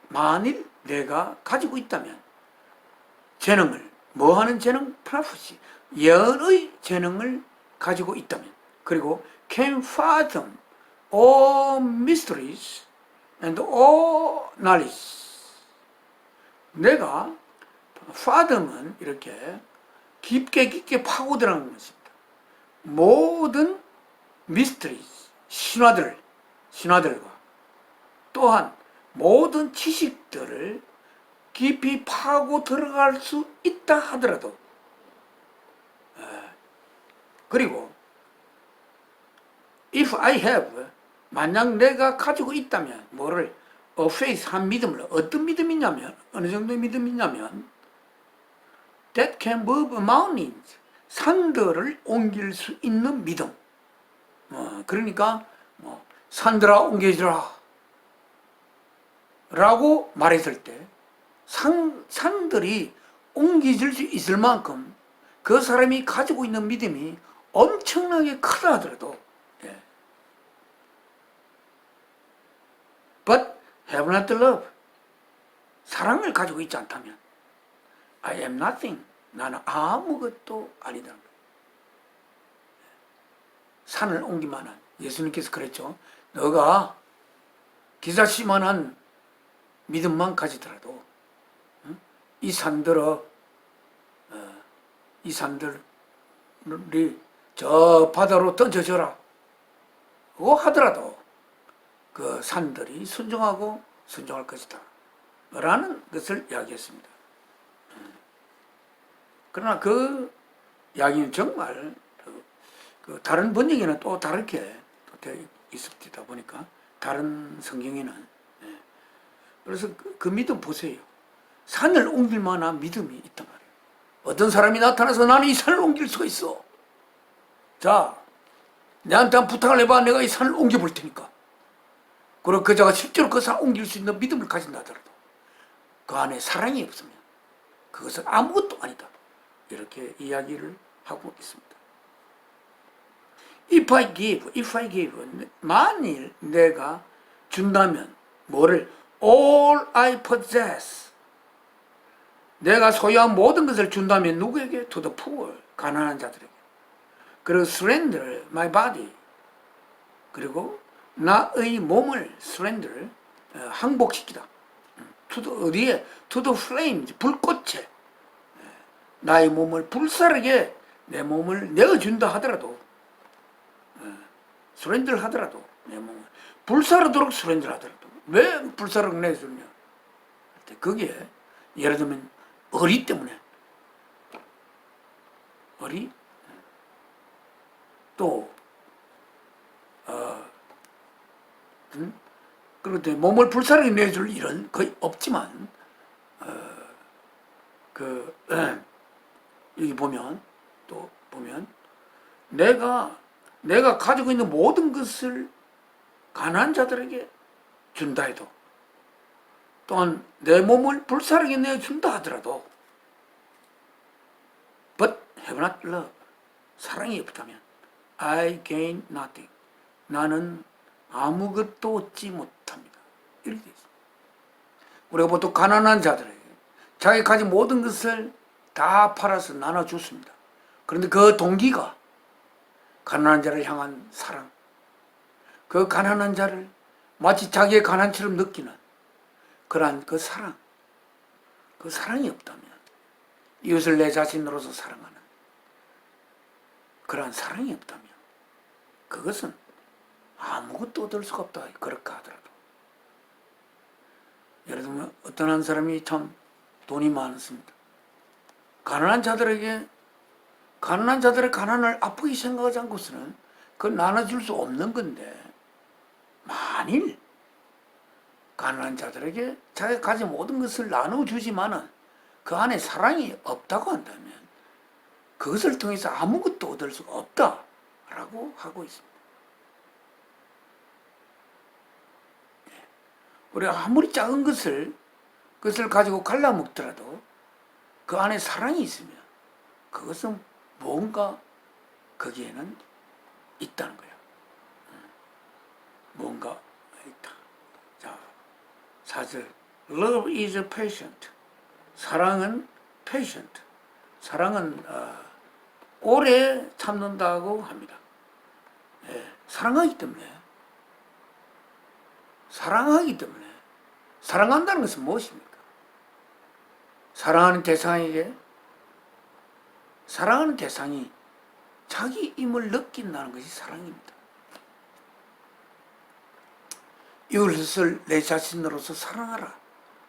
[SPEAKER 1] 만일 내가 가지고 있다면 재능을, 뭐하는 재능? prophecy, 예언의 재능을 가지고 있다면, 그리고 can fathom all mysteries and all knowledge, 내가 fathom은 이렇게 깊게 파고들어가는 것입니다. 모든 mysteries, 신화들과 또한 모든 지식들을 깊이 파고 들어갈 수 있다 하더라도, 그리고 if I have, 만약 내가 가지고 있다면 뭐를 a faith, 한 믿음을, 어떤 믿음이냐면, 어느 정도의 믿음이냐면 that can move mountains, 산들을 옮길 수 있는 믿음. 그러니까 산들아 옮겨지라 라고 말했을 때 산들이 옮겨질 수 있을 만큼 그 사람이 가지고 있는 믿음이 엄청나게 크다 하더라도, but have not love, 사랑을 가지고 있지 않다면 I am nothing, 나는 아무것도 아니다. 산을 옮기만한, 예수님께서 그랬죠. 너가 기사씨만한 믿음만 가지더라도 이 산들이 저 바다로 던져져라 고 하더라도 그 산들이 순종할 것이다 라는 것을 이야기했습니다. 그러나 그 이야기는 정말 다른 번역에는 또 다르게 되어 있었다 보니까, 다른 성경에는, 그래서 그 믿음 보세요. 산을 옮길 만한 믿음이 있단 말이에요. 어떤 사람이 나타나서 나는 이 산을 옮길 수가 있어. 자, 내한테 한 부탁을 해봐. 내가 이 산을 옮겨볼 테니까. 그리고 그 자가 실제로 그 산을 옮길 수 있는 믿음을 가진다 하더라도 그 안에 사랑이 없으면 그것은 아무것도 아니다. 이렇게 이야기를 하고 있습니다. If I give, 만일 내가 준다면 뭐를? All I possess, 내가 소유한 모든 것을 준다면 누구에게? To the poor, 가난한 자들에게. 그리고 surrender my body, 그리고 나의 몸을 surrender, 항복시키다. To the, 어디에? To the flames, 불꽃에 나의 몸을 불사르게 내 몸을 내어준다 하더라도, surrender 하더라도, 내 몸을 불사르도록 surrender 하더라도, 왜 불사르게 내주냐? 그게 예를 들면 어리 때문에, 어리, 또 그런데 몸을 불사르게 내줄 일은 거의 없지만, 여기 보면, 또 보면 내가 가지고 있는 모든 것을 가난한 자들에게 준다 해도, 또한 내 몸을 불사르게 내준다 하더라도, but have not love, 사랑이 없다면 I gain nothing, 나는 아무것도 얻지 못합니다. 이렇게 되어 있습니다. 우리가 보통 가난한 자들에게 자기 가진 모든 것을 다 팔아서 나눠줬습니다. 그런데 그 동기가 가난한 자를 향한 사랑, 그 가난한 자를 마치 자기의 가난처럼 느끼는 그러한 그 사랑이 없다면, 이웃을 내 자신으로서 사랑하는 그러한 사랑이 없다면 그것은 아무것도 얻을 수가 없다. 그렇게 하더라도, 예를 들면 어떤 한 사람이 참 돈이 많습니다. 가난한 자들의 가난을 아프게 생각하지 않고서는 그걸 나눠줄 수 없는 건데, 만일 가난한 자들에게 자기가 가진 모든 것을 나눠주지만은 그 안에 사랑이 없다고 한다면 그것을 통해서 아무것도 얻을 수가 없다라고 하고 있습니다. 우리가 아무리 작은 것을 가지고 갈라먹더라도 그 안에 사랑이 있으면 그것은 뭔가 거기에는 있다는 거예요. 뭔가 있다. 자, 4절. Love is patient. 사랑은 patient. 사랑은 오래 참는다고 합니다. 사랑하기 때문에. 사랑한다는 것은 무엇입니까? 사랑하는 대상이 자기 임을 느낀다는 것이 사랑입니다. 이웃을 내 자신으로서 사랑하라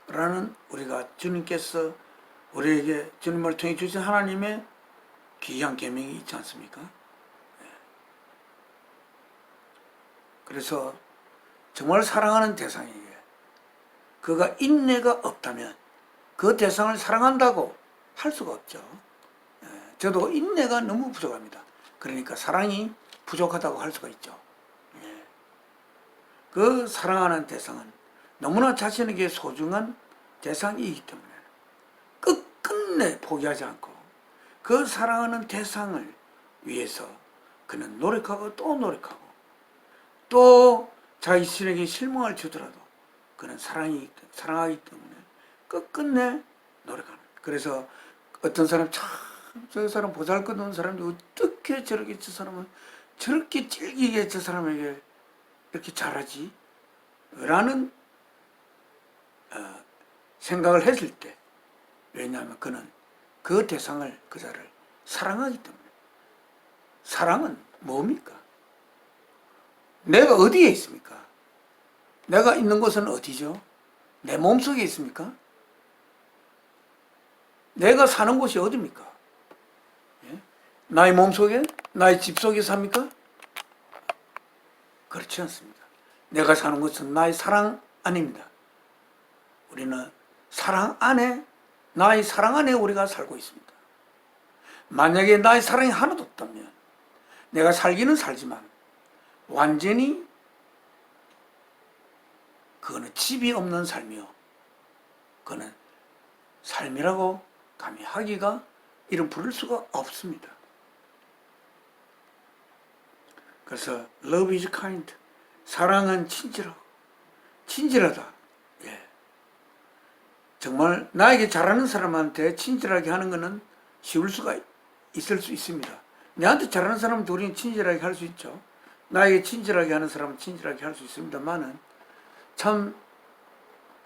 [SPEAKER 1] 라는 우리가 주님께서 우리에게 주님을 통해 주신 하나님의 귀한 계명이 있지 않습니까? 그래서 정말 사랑하는 대상에게 그가 인내가 없다면 그 대상을 사랑한다고 할 수가 없죠. 저도 인내가 너무 부족합니다. 그러니까 사랑이 부족하다고 할 수가 있죠. 그 사랑하는 대상은 너무나 자신에게 소중한 대상이기 때문에 끝끝내 포기하지 않고 그 사랑하는 대상을 위해서 그는 노력하고 또 노력하고 또 자기 신에게 실망을 주더라도 그는 사랑하기 때문에 끝끝내 노력하는. 그래서 어떤 사람 참 저 사람 보잘것없는 사람이 어떻게 저렇게 저 사람은 저렇게 찔기게 저 사람에게 이렇게 잘하지? 라는 생각을 했을 때, 왜냐하면 그는 그 대상을 그자를 사랑하기 때문에. 사랑은 뭡니까? 내가 어디에 있습니까? 내가 있는 곳은 어디죠? 내 몸속에 있습니까? 내가 사는 곳이 어디입니까? 나의 몸속에? 나의 집 속에 삽니까? 그렇지 않습니다. 내가 사는 곳은 나의 사랑 안입니다. 우리는 사랑 안에, 나의 사랑 안에 우리가 살고 있습니다. 만약에 나의 사랑이 하나도 없다면 내가 살기는 살지만 완전히 그거는 집이 없는 삶이요. 그거는 삶이라고 감히 하기가 이름 부를 수가 없습니다. 그래서 love is kind. 사랑은 친절하고 친절하다. 예. 정말 나에게 잘하는 사람한테 친절하게 하는 것은 쉬울 수가 있을 수 있습니다. 내한테 잘하는 사람한테 우리는 친절하게 할 수 있죠. 나에게 친절하게 하는 사람은 친절하게 할 수 있습니다만은 참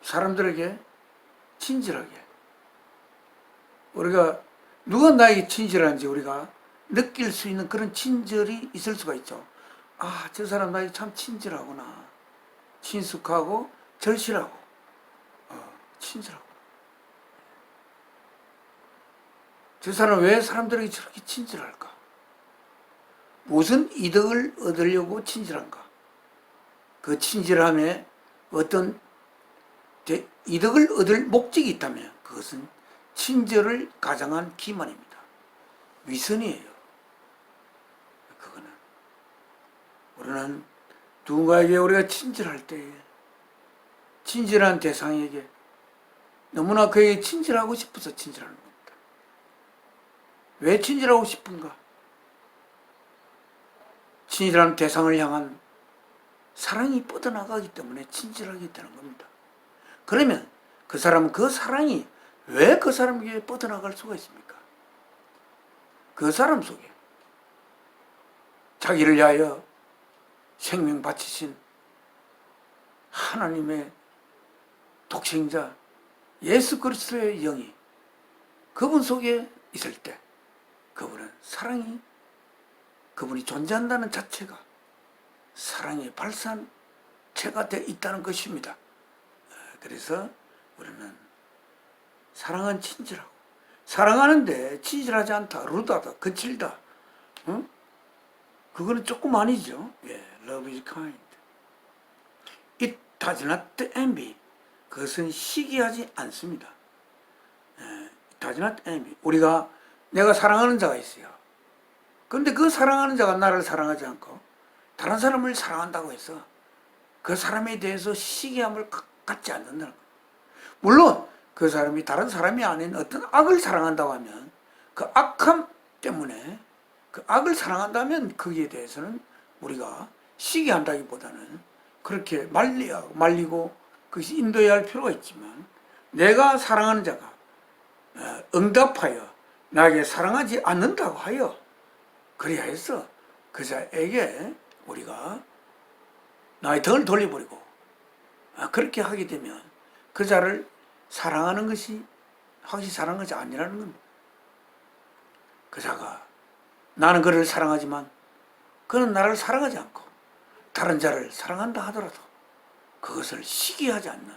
[SPEAKER 1] 사람들에게 친절하게 우리가 누가 나에게 친절한지 우리가 느낄 수 있는 그런 친절이 있을 수가 있죠. 아, 저 사람 나에게 참 친절하구나. 친숙하고 절실하고 친절하고. 저 사람 왜 사람들에게 저렇게 친절할까? 무슨 이득을 얻으려고 친절한가? 그 친절함에 어떤 이득을 얻을 목적이 있다면 그것은 친절을 가장한 기만입니다. 위선이에요. 그거는 우리는 누군가에게 우리가 친절할 때에 친절한 대상에게 너무나 그에게 친절하고 싶어서 친절하는 겁니다. 왜 친절하고 싶은가? 친절한 대상을 향한 사랑이 뻗어나가기 때문에 친절하게 되는 겁니다. 그러면 그 사람은 그 사랑이 왜 그 사람에게 뻗어나갈 수가 있습니까? 그 사람 속에 자기를 위하여 생명 바치신 하나님의 독생자 예수 그리스도의 영이 그분 속에 있을 때 그분은 사랑이 그분이 존재한다는 자체가 사랑의 발산체가 되어 있다는 것입니다. 그래서 우리는 사랑은 친절하고 사랑하는데 친절하지 않다, 루다다, 거칠다, 그거는 조금 아니죠. Love is kind. It does not envy. 그것은 시기하지 않습니다. It does not envy. 내가 사랑하는 자가 있어요. 그런데 그 사랑하는 자가 나를 사랑하지 않고 다른 사람을 사랑한다고 해서 그 사람에 대해서 시기함을 갖지 않는다는 거예요. 물론 그 사람이 다른 사람이 아닌 어떤 악을 사랑한다고 하면 그 악함 때문에 그 악을 사랑한다면 거기에 대해서는 우리가 시기한다기보다는 그렇게 말리고 그것이 인도해야 할 필요가 있지만 내가 사랑하는 자가 응답하여 나에게 사랑하지 않는다고 하여 그래야 해서 그 자에게 우리가 나의 등을 돌려버리고 그렇게 하게 되면 그 자를 사랑하는 것이 확실히 사랑하는 것이 아니라는 겁니다. 그 자가 나는 그를 사랑하지만 그는 나를 사랑하지 않고 다른 자를 사랑한다 하더라도 그것을 시기하지 않는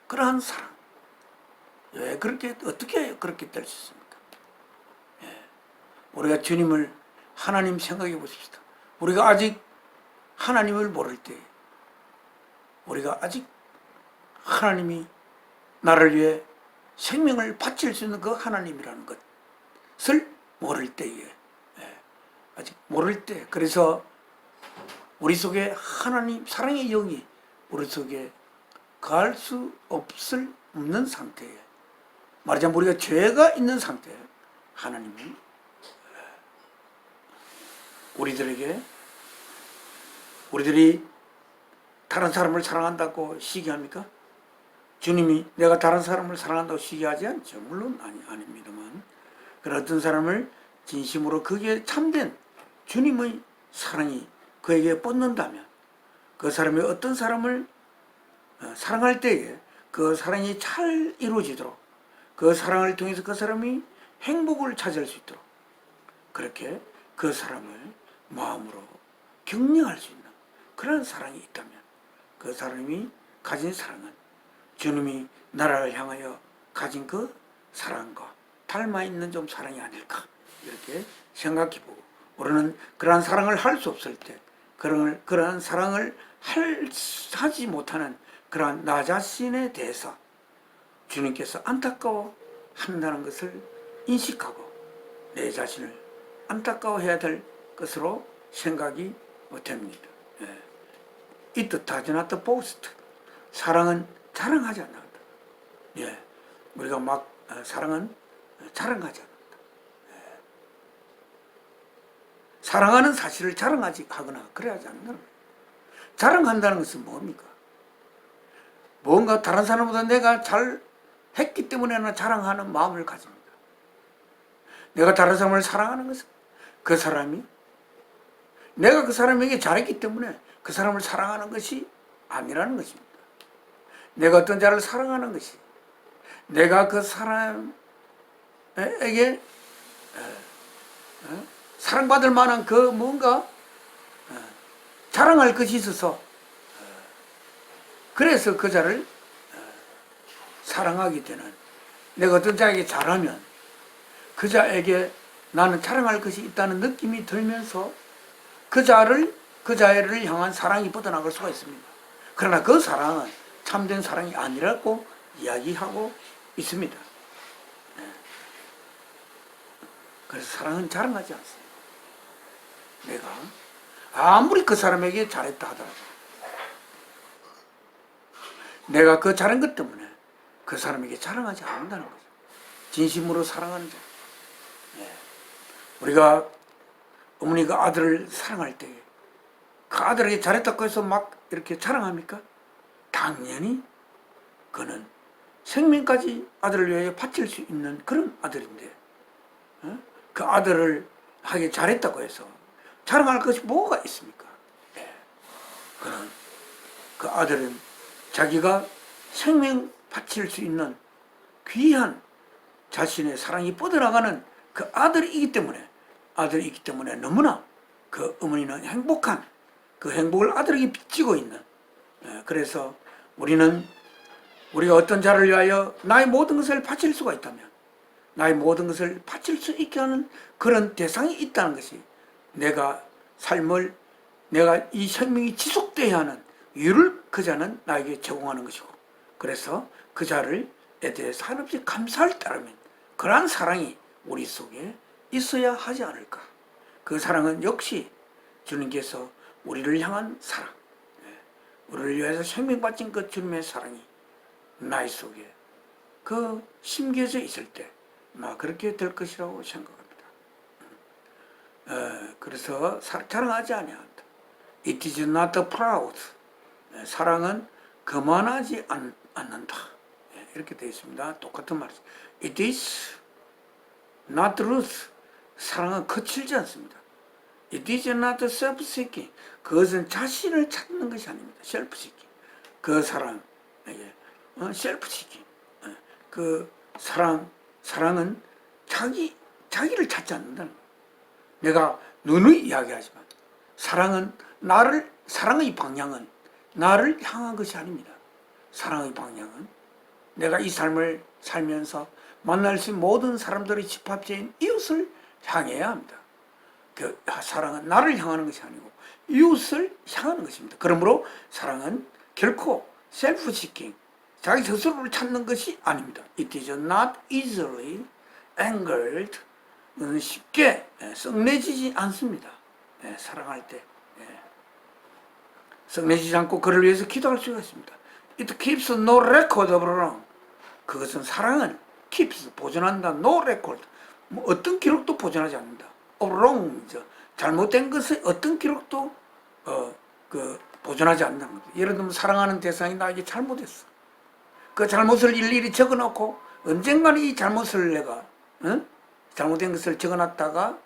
[SPEAKER 1] 그러한 사랑. 왜 그렇게, 어떻게 그렇게 될 수 있습니까? 예. 우리가 주님을, 하나님 생각해 보십시다. 우리가 아직 하나님을 모를 때, 우리가 아직 하나님이 나를 위해 생명을 바칠 수 있는 그 하나님이라는 것을 모를 때에, 아직 모를 때, 그래서 우리 속에 하나님 사랑의 영이 우리 속에 거할 수 없는 상태에, 말하자면 우리가 죄가 있는 상태에 하나님은 우리들이 다른 사람을 사랑한다고 시기합니까? 주님이 내가 다른 사람을 사랑한다고 시기하지 않죠. 물론 아닙니다만, 그런 어떤 사람을 진심으로 거기에 참된 주님의 사랑이 그에게 뻗는다면, 그 사람이 어떤 사람을 사랑할 때에 그 사랑이 잘 이루어지도록, 그 사랑을 통해서 그 사람이 행복을 찾을 수 있도록, 그렇게 그 사람을 마음으로 격려할 수 있는 그런 사랑이 있다면, 그 사람이 가진 사랑은 주님이 나라를 향하여 가진 그 사랑과 닮아있는 좀 사랑이 아닐까, 이렇게 생각해보고, 우리는 그러한 사랑을 할 수 없을 때, 그러한 사랑을 하지 못하는 그러한 나 자신에 대해서 주님께서 안타까워 한다는 것을 인식하고, 내 자신을 안타까워해야 될 것으로 생각이 됩니다. It does not boast. 사랑은 자랑하지 않는다. 우리가 사랑은 자랑하지 않는다. 사랑하는 사실을 하거나 그래야지 않는 거예요. 자랑한다는 것은 뭡니까? 뭔가 다른 사람보다 내가 잘 했기 때문에 나 자랑하는 마음을 가집니다. 내가 다른 사람을 사랑하는 것은 그 사람이 내가 그 사람에게 잘했기 때문에 그 사람을 사랑하는 것이 아니라는 것입니다. 내가 어떤 자를 사랑하는 것이, 내가 그 사람에게 사랑받을 만한 그 뭔가 자랑할 것이 있어서, 그래서 그 자를 사랑하게 되는, 내가 어떤 자에게 잘하면 그 자에게 나는 자랑할 것이 있다는 느낌이 들면서 그 자를 향한 사랑이 뻗어나갈 수가 있습니다. 그러나 그 사랑은 참된 사랑이 아니라고 이야기하고 있습니다. 그래서 사랑은 자랑하지 않습니다. 내가 아무리 그 사람에게 잘했다 하더라도 내가 그 잘한 것 때문에 그 사람에게 자랑하지 않는다는 거죠. 진심으로 사랑하는 자. 우리가 어머니가 아들을 사랑할 때 그 아들에게 잘했다고 해서 막 이렇게 자랑합니까? 당연히 그는 생명까지 아들을 위해 바칠 수 있는 그런 아들인데, 그 아들을 하기 잘했다고 해서 자랑할 것이 뭐가 있습니까? 그는, 그 아들은 자기가 생명 바칠 수 있는 귀한 자신의 사랑이 뻗어나가는 그 아들이기 때문에 너무나 그 어머니는 행복한 그 행복을 아들에게 비치고 있는, 그래서 우리가 어떤 자를 위하여 나의 모든 것을 바칠 수가 있다면, 나의 모든 것을 바칠 수 있게 하는 그런 대상이 있다는 것이, 내가 이 생명이 지속되어야 하는 이유를 그 자는 나에게 제공하는 것이고, 그래서 그 자에 대해서 한없이 감사할 따르면 그러한 사랑이 우리 속에 있어야 하지 않을까. 그 사랑은 역시 주님께서 우리를 향한 사랑, 우리를 위해서 생명 바친 그 주님의 사랑이 나의 속에 심겨져 있을 때 그렇게 될 것이라고 생각합니다. 그래서 자랑하지 아니한다. It is not proud. 사랑은 거만하지 않는다. 이렇게 되어 있습니다. 똑같은 말이죠. It is not rude. 사랑은 거칠지 않습니다. It is not self-seeking. 그것은 자신을 찾는 것이 아닙니다. self-seeking. 그 사랑에게 self-seeking. 그 사랑은 자기를 찾지 않는다는 거예요. 내가 누누이 이야기하지만 사랑의 방향은 나를 향한 것이 아닙니다. 사랑의 방향은 내가 이 삶을 살면서 만날 수 있는 모든 사람들의 집합체인 이웃을 향해야 합니다. 그 사랑은 나를 향하는 것이 아니고 이웃을 향하는 것입니다. 그러므로 사랑은 결코 self-seeking, 자기 스스로를 찾는 것이 아닙니다. It is not easily angered, 쉽게 썩내지지 않습니다. 사랑할 때 썩내지지 않고 그를 위해서 기도할 수가 있습니다. It keeps no record of wrong. 그것은 사랑은 keeps, 보존한다. no record, 뭐 어떤 기록도 보존하지 않는다. of wrong, 잘못된 것의 어떤 기록도 보존하지 않는다는 거죠. 예를 들면 사랑하는 대상이 나에게 잘못했어. 그 잘못을 일일이 적어놓고 언젠가는 이 잘못을 내가 잘못된 것을 적어놨다가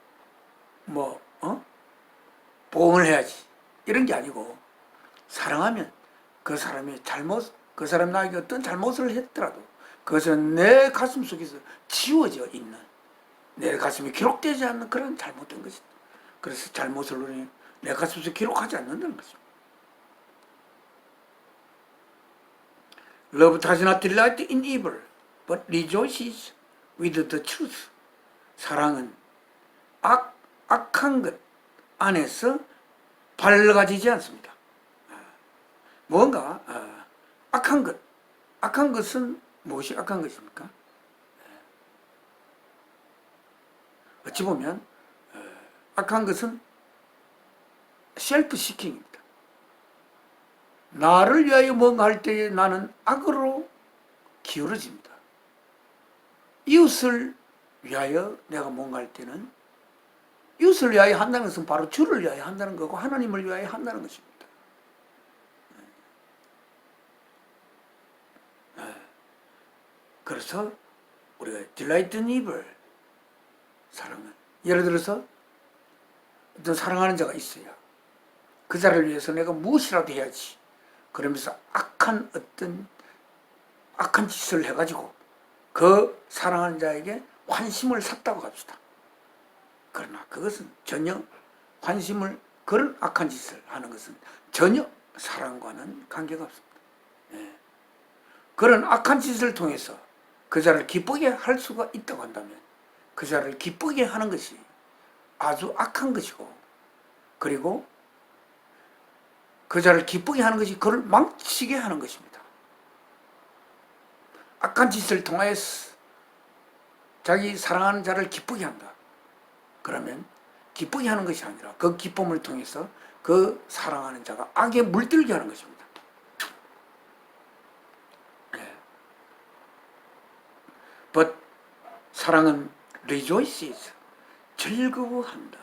[SPEAKER 1] 보응을 해야지, 이런 게 아니고, 사랑하면 그 사람이 그 사람이 나에게 어떤 잘못을 했더라도 그것은 내 가슴 속에서 지워져 있는, 내 가슴에 기록되지 않는 그런 잘못된 것이다. 그래서 잘못을 우리 내 가슴 속에 기록하지 않는다는 것입니다. Love does not delight in evil, but rejoices with the truth. 사랑은 악한 것 안에서 밝아지지 않습니다. 뭔가 악한 것은 무엇이 악한 것입니까? 어찌 보면 악한 것은 셀프 시킹입니다. 나를 위하여 뭔가 할 때에 나는 악으로 기울어집니다. 이웃을 위하여 내가 뭔가 할 때는, 이웃을 위하여 한다는 것은 바로 주를 위하여 한다는 거고 하나님을 위하여 한다는 것입니다. 그래서 우리가 delight in evil, 사랑은, 예를 들어서 어떤 사랑하는 자가 있어야 그 자를 위해서 내가 무엇이라도 해야지, 그러면서 악한 짓을 해가지고 그 사랑하는 자에게 환심을 샀다고 합시다. 그러나 그것은 전혀 그런 악한 짓을 하는 것은 전혀 사랑과는 관계가 없습니다. 그런 악한 짓을 통해서 그 자를 기쁘게 할 수가 있다고 한다면 그 자를 기쁘게 하는 것이 아주 악한 것이고, 그리고 그 자를 기쁘게 하는 것이 그를 망치게 하는 것입니다. 악한 짓을 통하여서 자기 사랑하는 자를 기쁘게 한다. 그러면 기쁘게 하는 것이 아니라 그 기쁨을 통해서 그 사랑하는 자가 악에 물들게 하는 것입니다. But 사랑은 rejoices, 즐거워한다.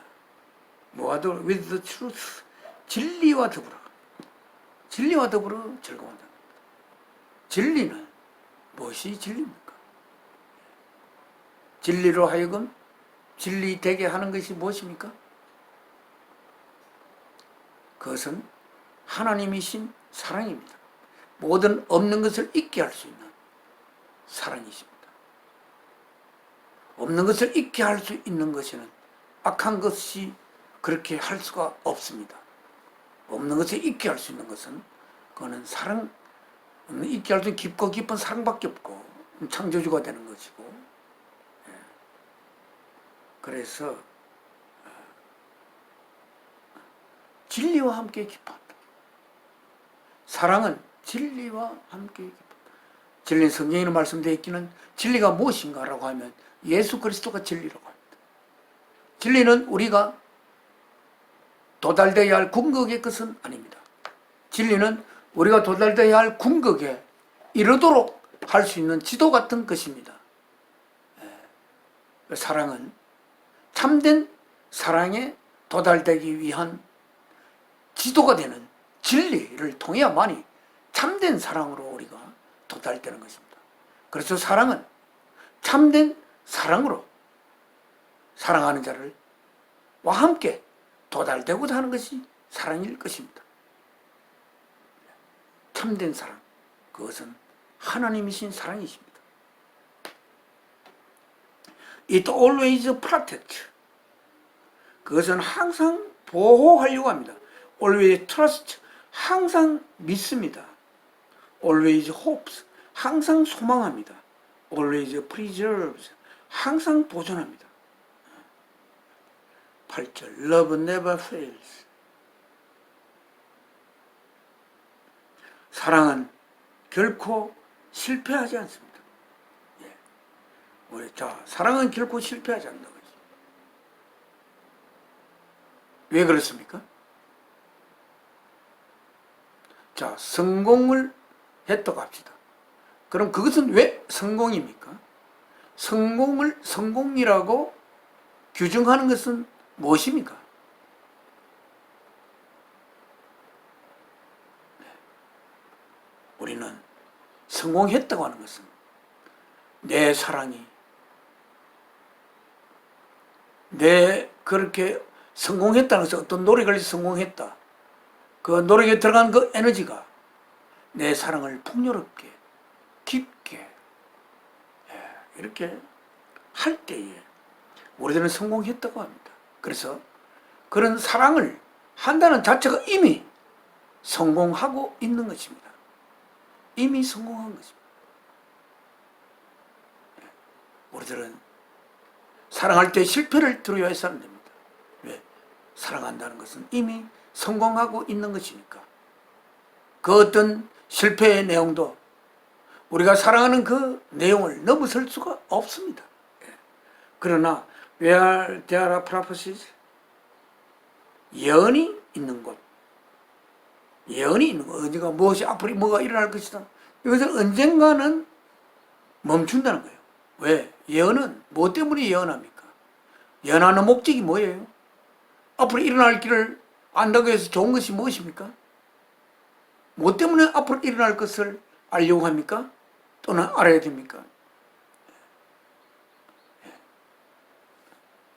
[SPEAKER 1] 뭐하도 with the truth, 진리와 더불어 즐거워한다. 진리는 무엇이 진리입니까? 진리로 하여금 진리 되게 하는 것이 무엇입니까? 그것은 하나님이신 사랑입니다. 모든 없는 것을 있게 할 수 있는 사랑이십니다. 없는 것을 있게 할 수 있는 것에는 악한 것이 그렇게 할 수가 없습니다. 없는 것을 있게 할 수 있는 것은 그거는 사랑, 있게 할 수 있는 깊고 깊은 사랑밖에 없고 창조주가 되는 것이고, 그래서 진리와 함께 기뻐한다. 사랑은 진리와 함께 기뻐한다. 진리는 성경에는 말씀되어 있기는 진리가 무엇인가 라고 하면 예수 그리스도가 진리라고 합니다. 진리는 우리가 도달되어야 할 궁극의 것은 아닙니다. 진리는 우리가 도달되어야 할 궁극에 이르도록 할 수 있는 지도 같은 것입니다. 사랑은 참된 사랑에 도달되기 위한 지도가 되는 진리를 통해야만이 참된 사랑으로 우리가 도달되는 것입니다. 그래서 사랑은 참된 사랑으로 사랑하는 자를 와 함께 도달되고자 하는 것이 사랑일 것입니다. 참된 사랑, 그것은 하나님이신 사랑이십니다. It always protects, 그것은 항상 보호하려고 합니다. Always trust, 항상 믿습니다. always hopes. 항상 소망합니다. always preserves. 항상 보존합니다. 8절 love never fails. 사랑은 결코 실패하지 않습니다. 자, 사랑은 결코 실패하지 않는다고 했습니다. 왜 그렇습니까? 자, 성공을 했다고 합시다. 그럼 그것은 왜 성공입니까? 성공을 성공이라고 규정하는 것은 무엇입니까? 우리는 성공했다고 하는 것은 내 사랑이 내 그렇게 성공했다는 것은 어떤 노력을 해서 성공했다. 그 노력에 들어간 그 에너지가 내 사랑을 풍요롭게 깊게 이렇게 할 때에 우리들은 성공했다고 합니다. 그래서 그런 사랑을 한다는 자체가 이미 성공하고 있는 것입니다. 이미 성공한 것입니다. 우리들은 사랑할 때 실패를 두려워해서 안 됩니다. 왜? 사랑한다는 것은 이미 성공하고 있는 것이니까. 그 어떤 실패의 내용도 우리가 사랑하는 그 내용을 넘어설 수가 없습니다. 그러나 where there are prophecies, 예언이 있는 곳, 예언이 있는 곳, 어디가 무엇이 앞으로 뭐가 일어날 것이다. 이것은 언젠가는 멈춘다는 거예요. 왜? 예언은 뭐 때문에 예언합니까? 예언하는 목적이 뭐예요? 앞으로 일어날 길을 안다고 해서 좋은 것이 무엇입니까? 뭐 때문에 앞으로 일어날 것을 알려고 합니까? 또는 알아야 됩니까?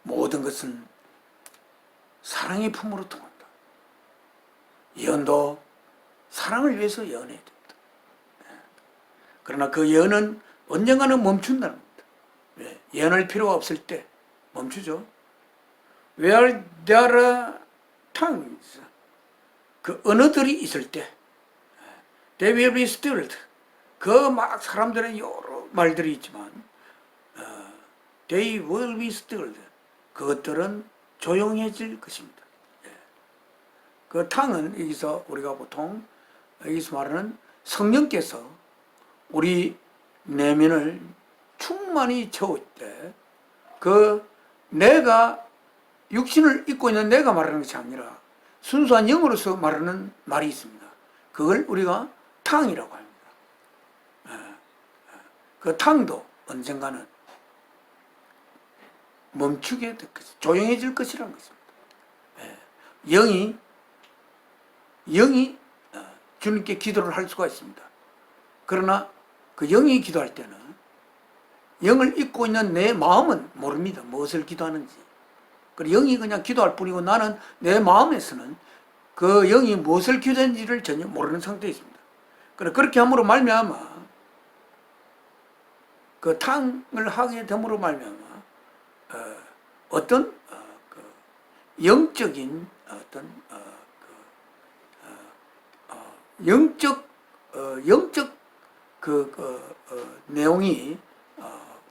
[SPEAKER 1] 모든 것은 사랑의 품으로 통한다. 예언도 사랑을 위해서 예언해야 됩니다. 그러나 그 예언은 언젠가는 멈춘다는 겁니다. 왜? 예언할 필요가 없을 때 멈추죠. Where there are tongues, 그 언어들이 있을 때 they will be stilled. 그 막 사람들의 여러 말들이 있지만 they will be stilled. 그것들은 조용해질 것입니다. 그 탕은 여기서 우리가 보통 여기서 말하는 성령께서 우리 내면을 충만히 채울 때 그 내가 육신을 입고 있는 내가 말하는 것이 아니라 순수한 영으로서 말하는 말이 있습니다. 그걸 우리가 탕이라고 합니다. 그 탕도 언젠가는 멈추게 될 것이, 조용해질 것이라는 것입니다. 영이 주님께 기도를 할 수가 있습니다. 그러나 그 영이 기도할 때는 영을 입고 있는 내 마음은 모릅니다. 무엇을 기도하는지. 그리고 영이 그냥 기도할 뿐이고 나는 내 마음에서는 그 영이 무엇을 기도했는지를 전혀 모르는 상태에 있습니다. 그렇게 함으로 말미암아 그 탕을 하게 됨으로 말미암아 어떤 영적인 어떤 영적 내용이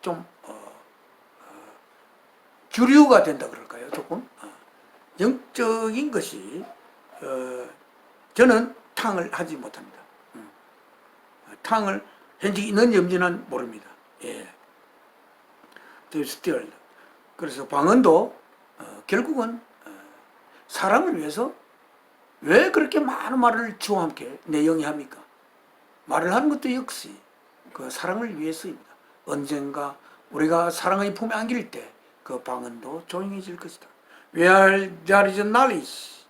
[SPEAKER 1] 좀 주류가 된다 그럴까요? 조금 영적인 것이 저는 탕을 하지 못합니다. 탕을 현재 있는지 없는지는 모릅니다. 예. 그래서 방언도 결국은 사람을 위해서 왜 그렇게 많은 말을 주와 함께 내 영이 합니까? 말을 하는 것도 역시 그 사랑을 위해서입니다. 언젠가 우리가 사랑의 품에 안길 때 그 방언도 조용해질 것이다. Where there is knowledge,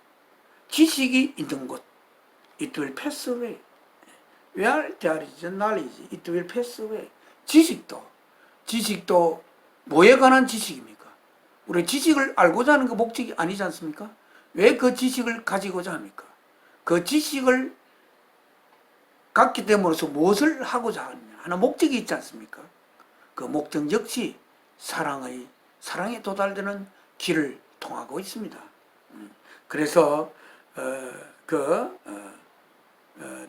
[SPEAKER 1] 지식이 있는 곳, it will pass away. Where there is knowledge, it will pass away. 지식도 뭐에 관한 지식입니까? 우리 지식을 알고자 하는 그 목적이 아니지 않습니까? 왜 그 지식을 가지고자 합니까? 그 지식을 갖기 때문에서 무엇을 하고자 하느냐 하는 목적이 있지 않습니까? 그 목적 역시 사랑에 도달되는 길을 통하고 있습니다. 그래서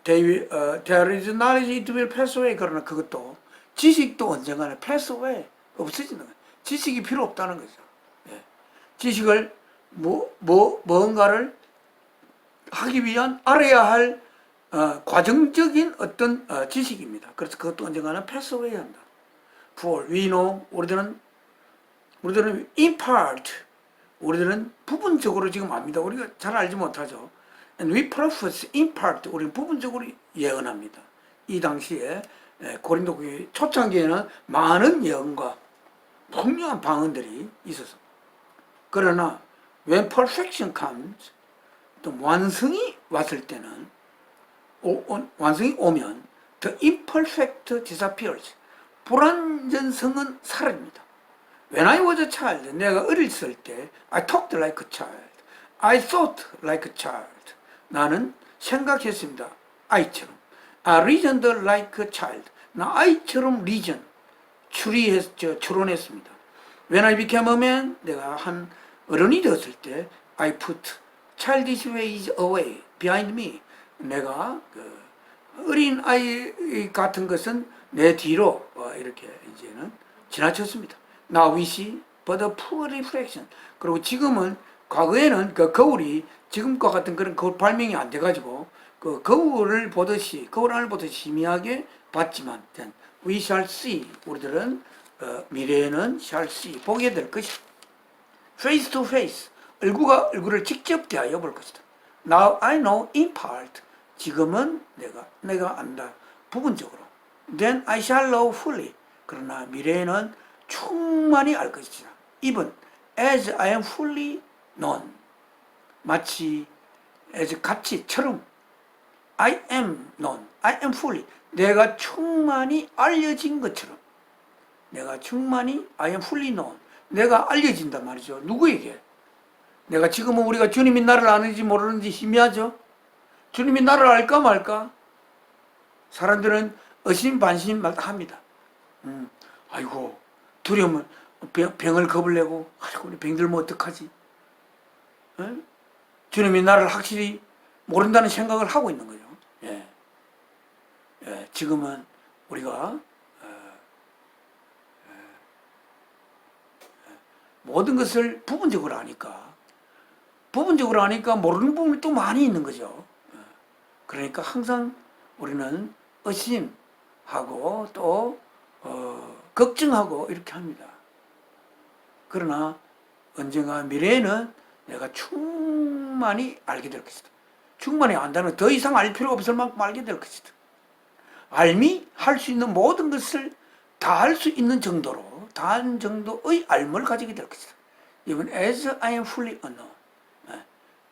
[SPEAKER 1] there is knowledge it will pass away. 그러나 그것도 지식도 언젠가는 pass away, 없어지는 거예요. 지식이 필요 없다는 거죠. 예. 지식을 뭔가를 하기 위한 알아야 할 과정적인 어떤 지식입니다. 그래서 그것도 언젠가는 pass away 한다. For we know, 우리들은 in part, 우리들은 부분적으로 지금 압니다. 우리가 잘 알지 못하죠. And we profess in part, 우리는 부분적으로 예언합니다. 이 당시에 고린도 교회 초창기에는 많은 예언과 풍요한 방언들이 있었어. 그러나 when perfection comes, 또 완성이 왔을 때는 완성이 오면 the imperfect disappears. 불완전성은 사라집니다. When I was a child, 내가 어렸을 때 I talked like a child. I thought like a child. 나는 생각했습니다. 아이처럼. I reasoned like a child. 나 아이처럼 reason, 추론했습니다. When I became a man, 내가 한 어른이 되었을 때 I put childish ways away behind me. 내가 어린 아이 같은 것은 내 뒤로 이렇게 이제는 지나쳤습니다. Now we see but a poor reflection. 그리고 지금은 과거에는 그 거울이 지금과 같은 그런 거울 발명이 안 돼가지고 그 거울을 보듯이 거울을 보듯이 희미하게 봤지만 then we shall see. 우리들은 미래에는 shall see 보게 될 것이다. Face to face. 얼굴과 얼굴을 직접 대하여 볼 것이다. Now I know in part. 지금은 내가 안다. 부분적으로. Then I shall know fully. 그러나 미래에는 충만히 알 것이다. Even as I am fully known. 마치 as 같이처럼 I am known. I am fully. 내가 충만히 알려진 것처럼. 내가 충만히 I am fully known. 내가 알려진단 말이죠. 누구에게? 내가 지금은 우리가 주님이 나를 아는지 모르는지 희미하죠. 주님이 나를 알까 말까? 사람들은 의심반심합니다. 아이고 두려우면 병을 겁을 내고 아이고 우리 병들면 어떡하지? 에? 주님이 나를 확실히 모른다는 생각을 하고 있는 거죠. 예. 예. 지금은 우리가 모든 것을 부분적으로 아니까 모르는 부분이 또 많이 있는 거죠. 그러니까 항상 우리는 의심하고 또 걱정하고 이렇게 합니다. 그러나 언젠가 미래에는 내가 충만히 알게 될 것이다. 충만히 안다는 더 이상 알 필요 없을 만큼 알게 될 것이다. 알미 할 수 있는 모든 것을 다 할 수 있는 정도로 다한 정도의 알을 가지게 될 것이다. Even as I am fully unknown.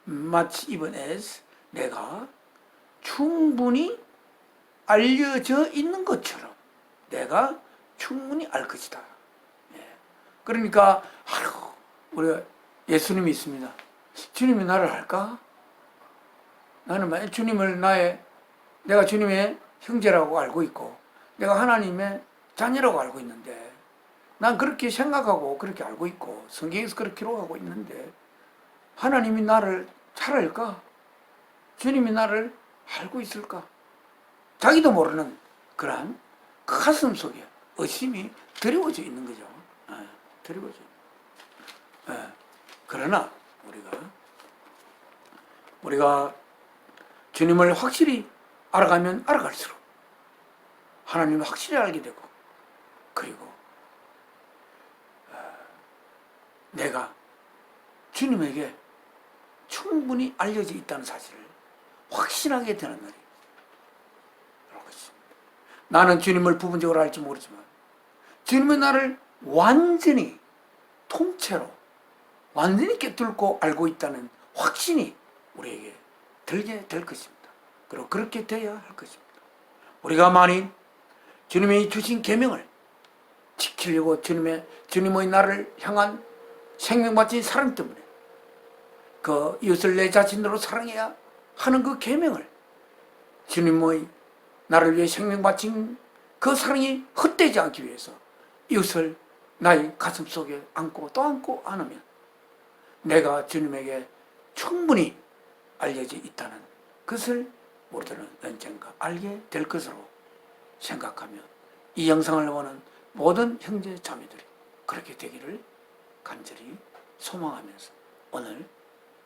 [SPEAKER 1] 마치 even as 내가 충분히 알려져 있는 것처럼 내가 충분히 알 것이다. 그러니까 우리가 예수님이 있습니다. 주님이 나를 알까? 나는 만약 주님을 내가 주님의 형제라고 알고 있고 내가 하나님의 자녀라고 알고 있는데 난 그렇게 생각하고 그렇게 알고 있고 성경에서 그렇게 기록하고 있는데 하나님이 나를 잘 알까? 주님이 나를 알고 있을까? 자기도 모르는 그러한 가슴 속에 의심이 드리워져 있는 거죠. 드리워져. 그러나 우리가 주님을 확실히 알아가면 알아갈수록 하나님을 확실히 알게 되고 그리고 내가 주님에게 충분히 알려져 있다는 사실을 확신하게 되는 날이 그런 것입니다. 나는 주님을 부분적으로 알지 모르지만 주님은 나를 완전히 통째로 완전히 꿰뚫고 알고 있다는 확신이 우리에게 들게 될 것입니다. 그리고 그렇게 되어야 할 것입니다. 우리가 만일 주님이 주신 계명을 지키려고 주님의 나를 향한 생명받은 사랑 때문에 그 이웃을 내 자신으로 사랑해야 하는 그 계명을 주님의 나를 위해 생명바친 그 사랑이 헛되지 않기 위해서 이웃을 나의 가슴 속에 안고 또 안고 안으면 내가 주님에게 충분히 알려져 있다는 것을 우리들은 언젠가 알게 될 것으로 생각하며 이 영상을 보는 모든 형제 자매들이 그렇게 되기를 간절히 소망하면서 오늘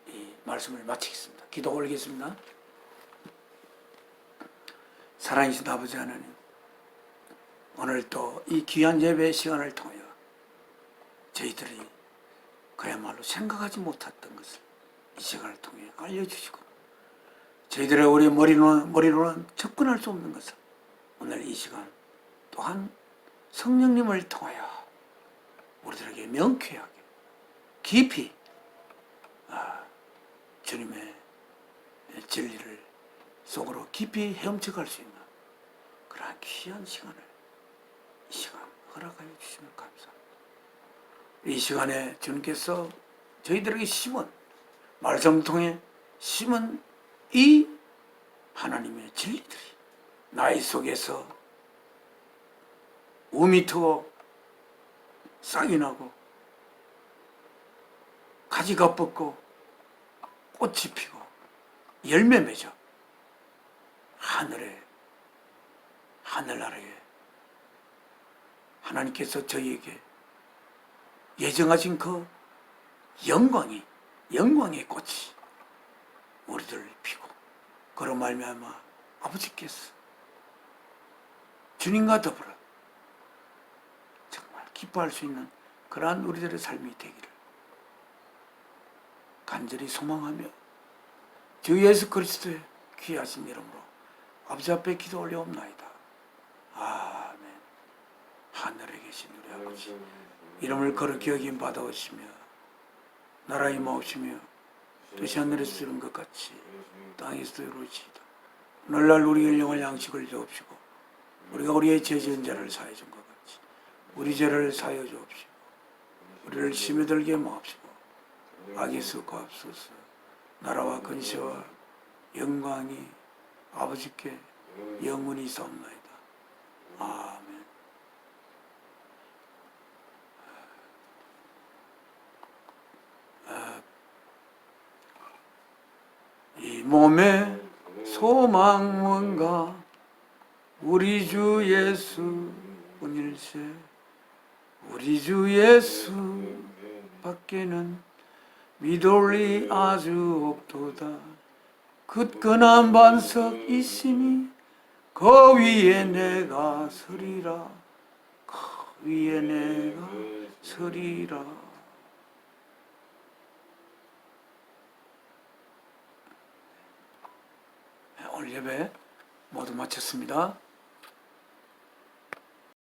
[SPEAKER 1] 이 말씀을 마치겠습니다. 기도 올리겠습니다. 사랑이신 아버지 하나님, 오늘 또 이 귀한 예배 시간을 통하여 저희들이 그야말로 생각하지 못했던 것을 이 시간을 통해 알려주시고 저희들의 우리 머리로는 접근할 수 없는 것을 오늘 이 시간 또한 성령님을 통하여 우리들에게 명쾌하게 깊이 주님의 진리를 속으로 깊이 헤엄쳐갈 수 있는 그러한 귀한 시간을 이 시간 허락하여 주시면 감사합니다. 이 시간에 주님께서 저희들에게 심은 말씀을 통해 심은 이 하나님의 진리들이 나의 속에서 우미 트고 싹이 나고 가지가 뻗고 꽃이 피고 열매 맺어 하늘나라에 하나님께서 저희에게 예정하신 그 영광의 꽃이 우리들을 피고 그로 말미암아 아버지께서 주님과 더불어 정말 기뻐할 수 있는 그러한 우리들의 삶이 되기를 간절히 소망하며 주 예수 그리스도의 귀하신 이름으로 아버지 앞에 기도 올려옵나이다. 아멘. 하늘에 계신 우리 아버지, 이름을 거룩히 여김 받아오시며 나라의 마옵시며 뜻이 하늘에서 이룬 것 같이 땅에서도 이루어지이다. 오늘날 우리의 영을 양식을 주옵시고 우리가 우리의 죄 지은 자를 사하여 준 것 같이 우리 죄를 사하여 주옵시고 우리를 심에 들게 마옵시고 악에서 구하옵소서. 나라와 근세와 영광이 아버지께 영원히 있사옵나이다. 아멘. 이 몸의 소망 뭔가 우리 주 예수 뿐일세. 우리 주 예수 밖에는 믿을 리 아주 없도다. 굳건한 반석 있으니 그 위에 내가 서리라. 그 위에 내가 서리라. 오늘 예배 모두 마쳤습니다.